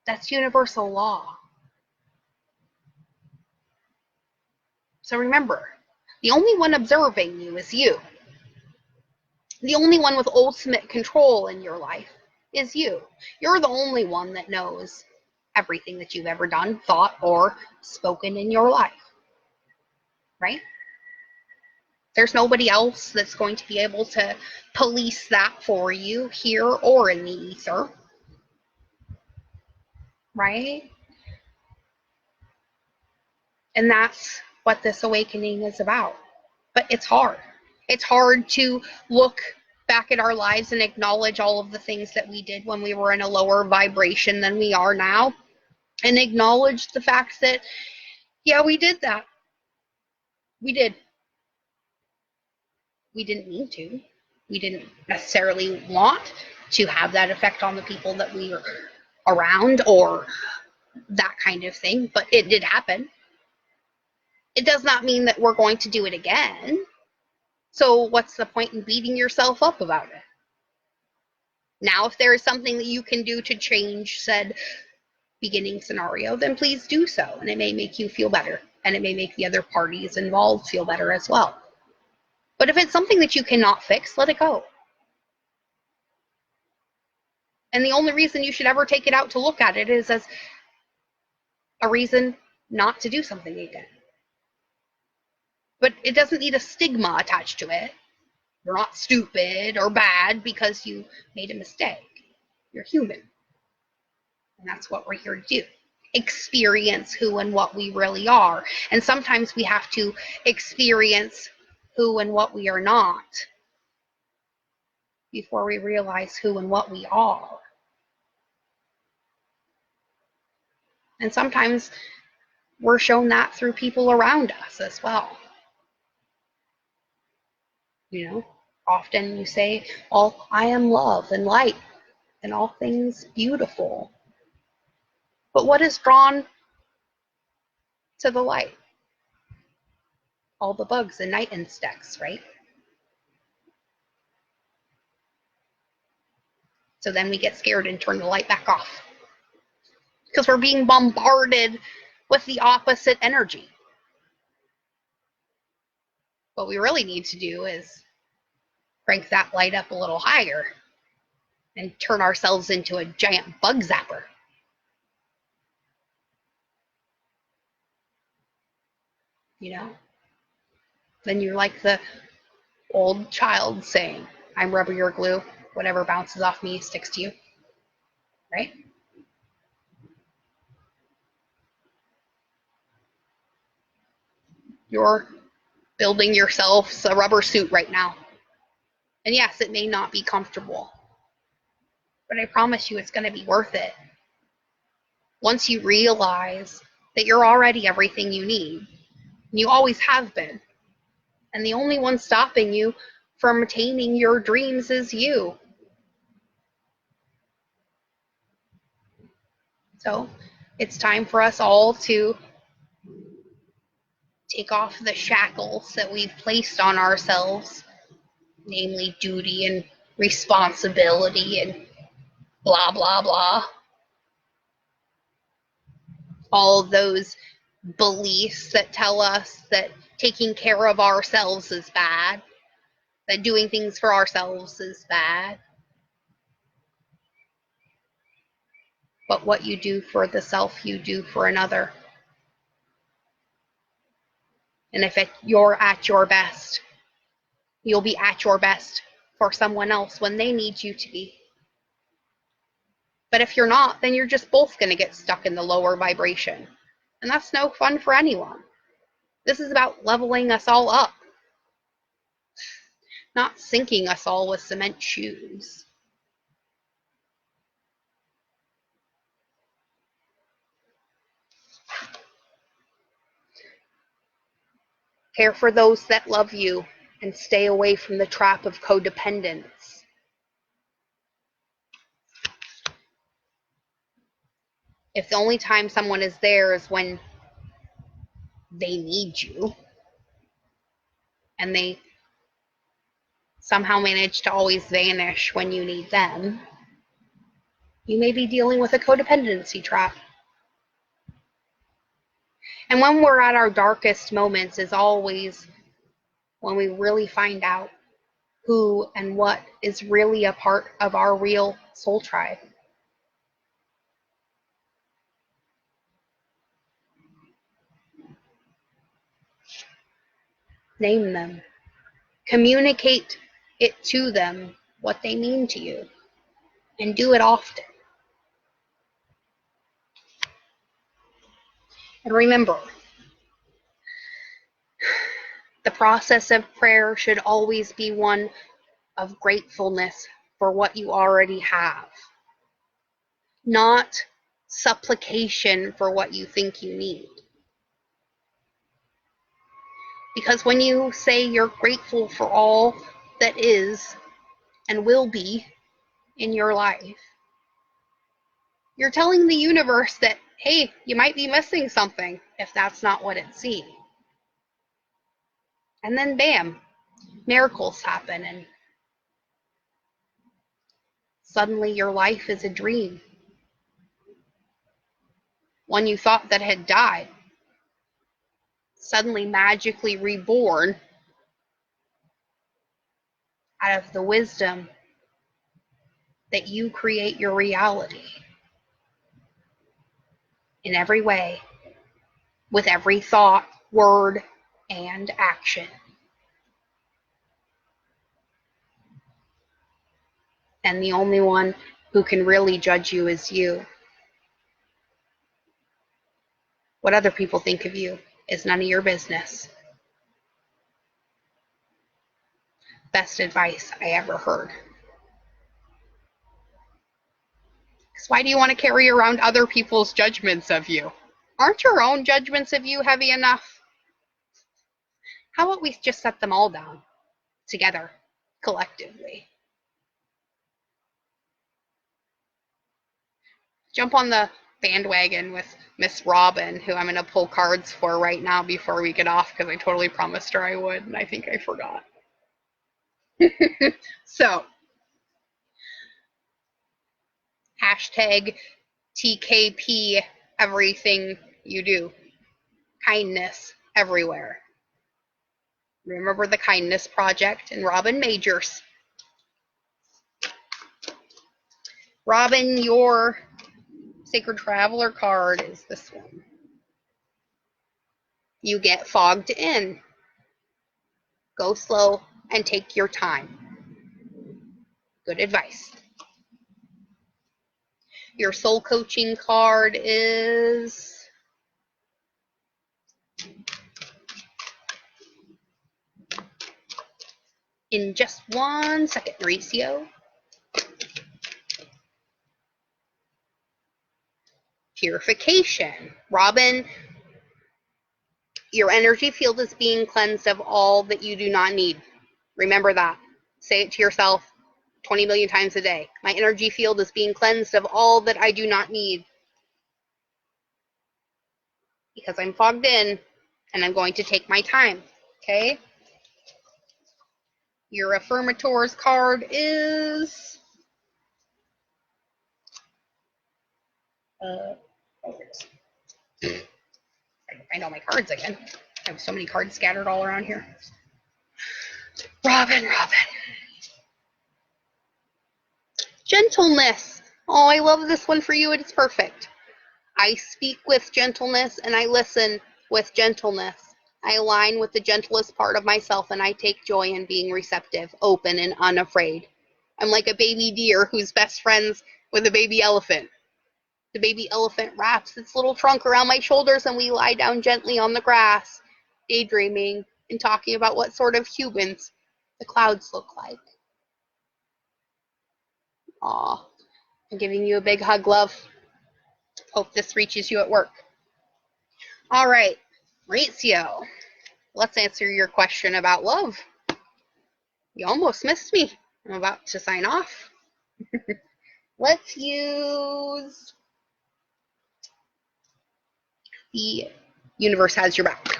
That's universal law. So remember, the only one observing you is you. The only one with ultimate control in your life is you. You're the only one that knows everything that you've ever done, thought, or spoken in your life. Right? There's nobody else that's going to be able to police that for you here or in the ether. Right? And that's what this awakening is about. But it's hard. It's hard to look back at our lives and acknowledge all of the things that we did when we were in a lower vibration than we are now. And acknowledge the fact that, yeah, we did that. We did. We didn't mean to. We didn't necessarily want to have that effect on the people that we were around or that kind of thing, but it did happen. It does not mean that we're going to do it again. So what's the point in beating yourself up about it? Now, if there is something that you can do to change said beginning scenario, then please do so. And it may make you feel better. And it may make the other parties involved feel better as well. But if it's something that you cannot fix, let it go. And the only reason you should ever take it out to look at it is as a reason not to do something again. But it doesn't need a stigma attached to it. You're not stupid or bad because you made a mistake. You're human. And that's what we're here to do. Experience who and what we really are. And sometimes we have to experience who and what we are not before we realize who and what we are. And sometimes we're shown that through people around us as well. You know, often you say, "Oh, I am love and light and all things beautiful." But what is drawn to the light? All the bugs and night insects, right? So then we get scared and turn the light back off because we're being bombarded with the opposite energy. What we really need to do is crank that light up a little higher and turn ourselves into a giant bug zapper. You know? Then you're like the old child saying, "I'm rubber, you're glue. Whatever bounces off me sticks to you." Right? You're building yourself a rubber suit right now. And yes, it may not be comfortable, but I promise you it's going to be worth it. Once you realize that you're already everything you need, and you always have been, and the only one stopping you from attaining your dreams is you. So it's time for us all to take off the shackles that we've placed on ourselves, namely duty and responsibility and blah, blah, blah. All those beliefs that tell us that taking care of ourselves is bad, that doing things for ourselves is bad. But what you do for the self, you do for another. And if you're at your best, you'll be at your best for someone else when they need you to be. But if you're not, then you're just both going to get stuck in the lower vibration. And that's no fun for anyone. This is about leveling us all up, not sinking us all with cement shoes. Care for those that love you and stay away from the trap of codependence. If the only time someone is there is when they need you, and they somehow manage to always vanish when you need them, you may be dealing with a codependency trap. And when we're at our darkest moments is always when we really find out who and what is really a part of our real soul tribe. Name them. Communicate it to them, what they mean to you, and do it often. And remember, the process of prayer should always be one of gratefulness for what you already have, not supplication for what you think you need. Because when you say you're grateful for all that is and will be in your life, you're telling the universe that, hey, you might be missing something if that's not what it's seeing. And then bam, miracles happen, and suddenly your life is a dream. One you thought that had died, suddenly magically reborn out of the wisdom that you create your reality in every way, with every thought, word, and action. And the only one who can really judge you is you. What other people think of you is none of your business. Best advice I ever heard. Because why do you want to carry around other people's judgments of you? Aren't your own judgments of you heavy enough? How about we just set them all down? together, collectively. Jump on the bandwagon with Miss Robin, who I'm going to pull cards for right now before we get off, because I totally promised her I would, and I think I forgot. So, hashtag TKP everything you do. Kindness everywhere. Remember the Kindness Project and Robin Majors. Robin, your Sacred Traveler card is this one. You get fogged in. Go slow and take your time. Good advice. Your soul coaching card is in just 1 second, Mauricio. Purification. Robin, your energy field is being cleansed of all that you do not need. Remember that. Say it to yourself 20 million times a day. My energy field is being cleansed of all that I do not need. Because I'm fogged in and I'm going to take my time. Okay? Your Affirmators card is I know my cards again. I have so many cards scattered all around here. Robin. Gentleness. Oh, I love this one for you. It's perfect. I speak with gentleness and I listen with gentleness. I align with the gentlest part of myself and I take joy in being receptive, open, and unafraid. I'm like a baby deer who's best friends with a baby elephant. The baby elephant wraps its little trunk around my shoulders and we lie down gently on the grass, daydreaming and talking about what sort of humans the clouds look like. Aw, I'm giving you a big hug, love. Hope this reaches you at work. All right, Maurizio, let's answer your question about love. You almost missed me. I'm about to sign off. Let's use the universe has your back.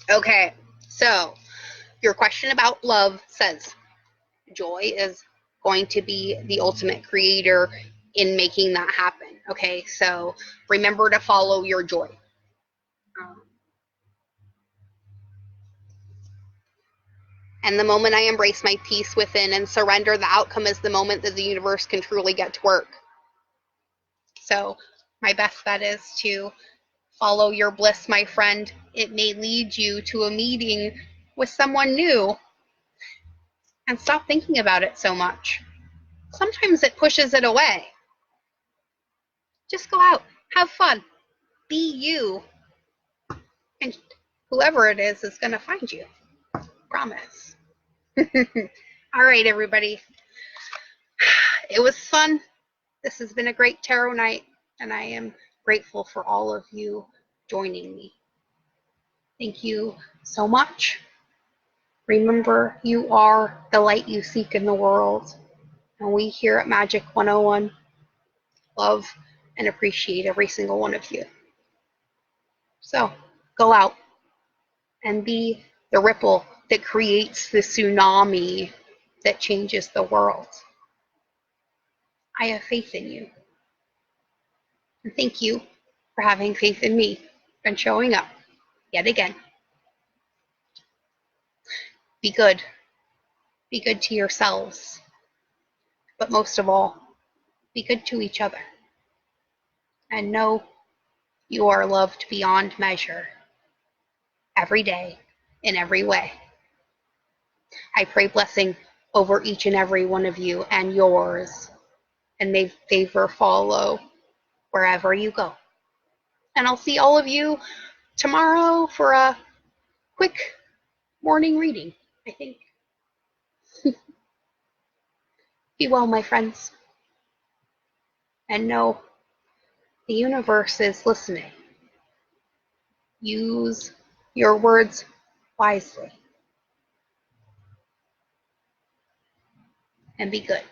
Okay, so your question about love says joy is going to be the ultimate creator in making that happen. Okay, so remember to follow your joy. And the moment I embrace my peace within and surrender, the outcome is the moment that the universe can truly get to work. So my best bet is to follow your bliss, my friend. It may lead you to a meeting with someone new. And stop thinking about it so much. Sometimes it pushes it away. Just go out, have fun, be you. And whoever it is going to find you. Promise. All right, everybody. It was fun. This has been a great tarot night, and I am grateful for all of you joining me. Thank you so much. Remember, you are the light you seek in the world. And we here at Magic 101 love and appreciate every single one of you. So, go out and be the ripple that creates the tsunami that changes the world. I have faith in you. And thank you for having faith in me and showing up yet again. Be good. Be good to yourselves. But most of all, be good to each other. And know you are loved beyond measure. Every day, in every way. I pray blessing over each and every one of you and yours. And may favor follow wherever you go. And I'll see all of you tomorrow for a quick morning reading, I think. Be well, my friends, and know the universe is listening. Use your words wisely and be good.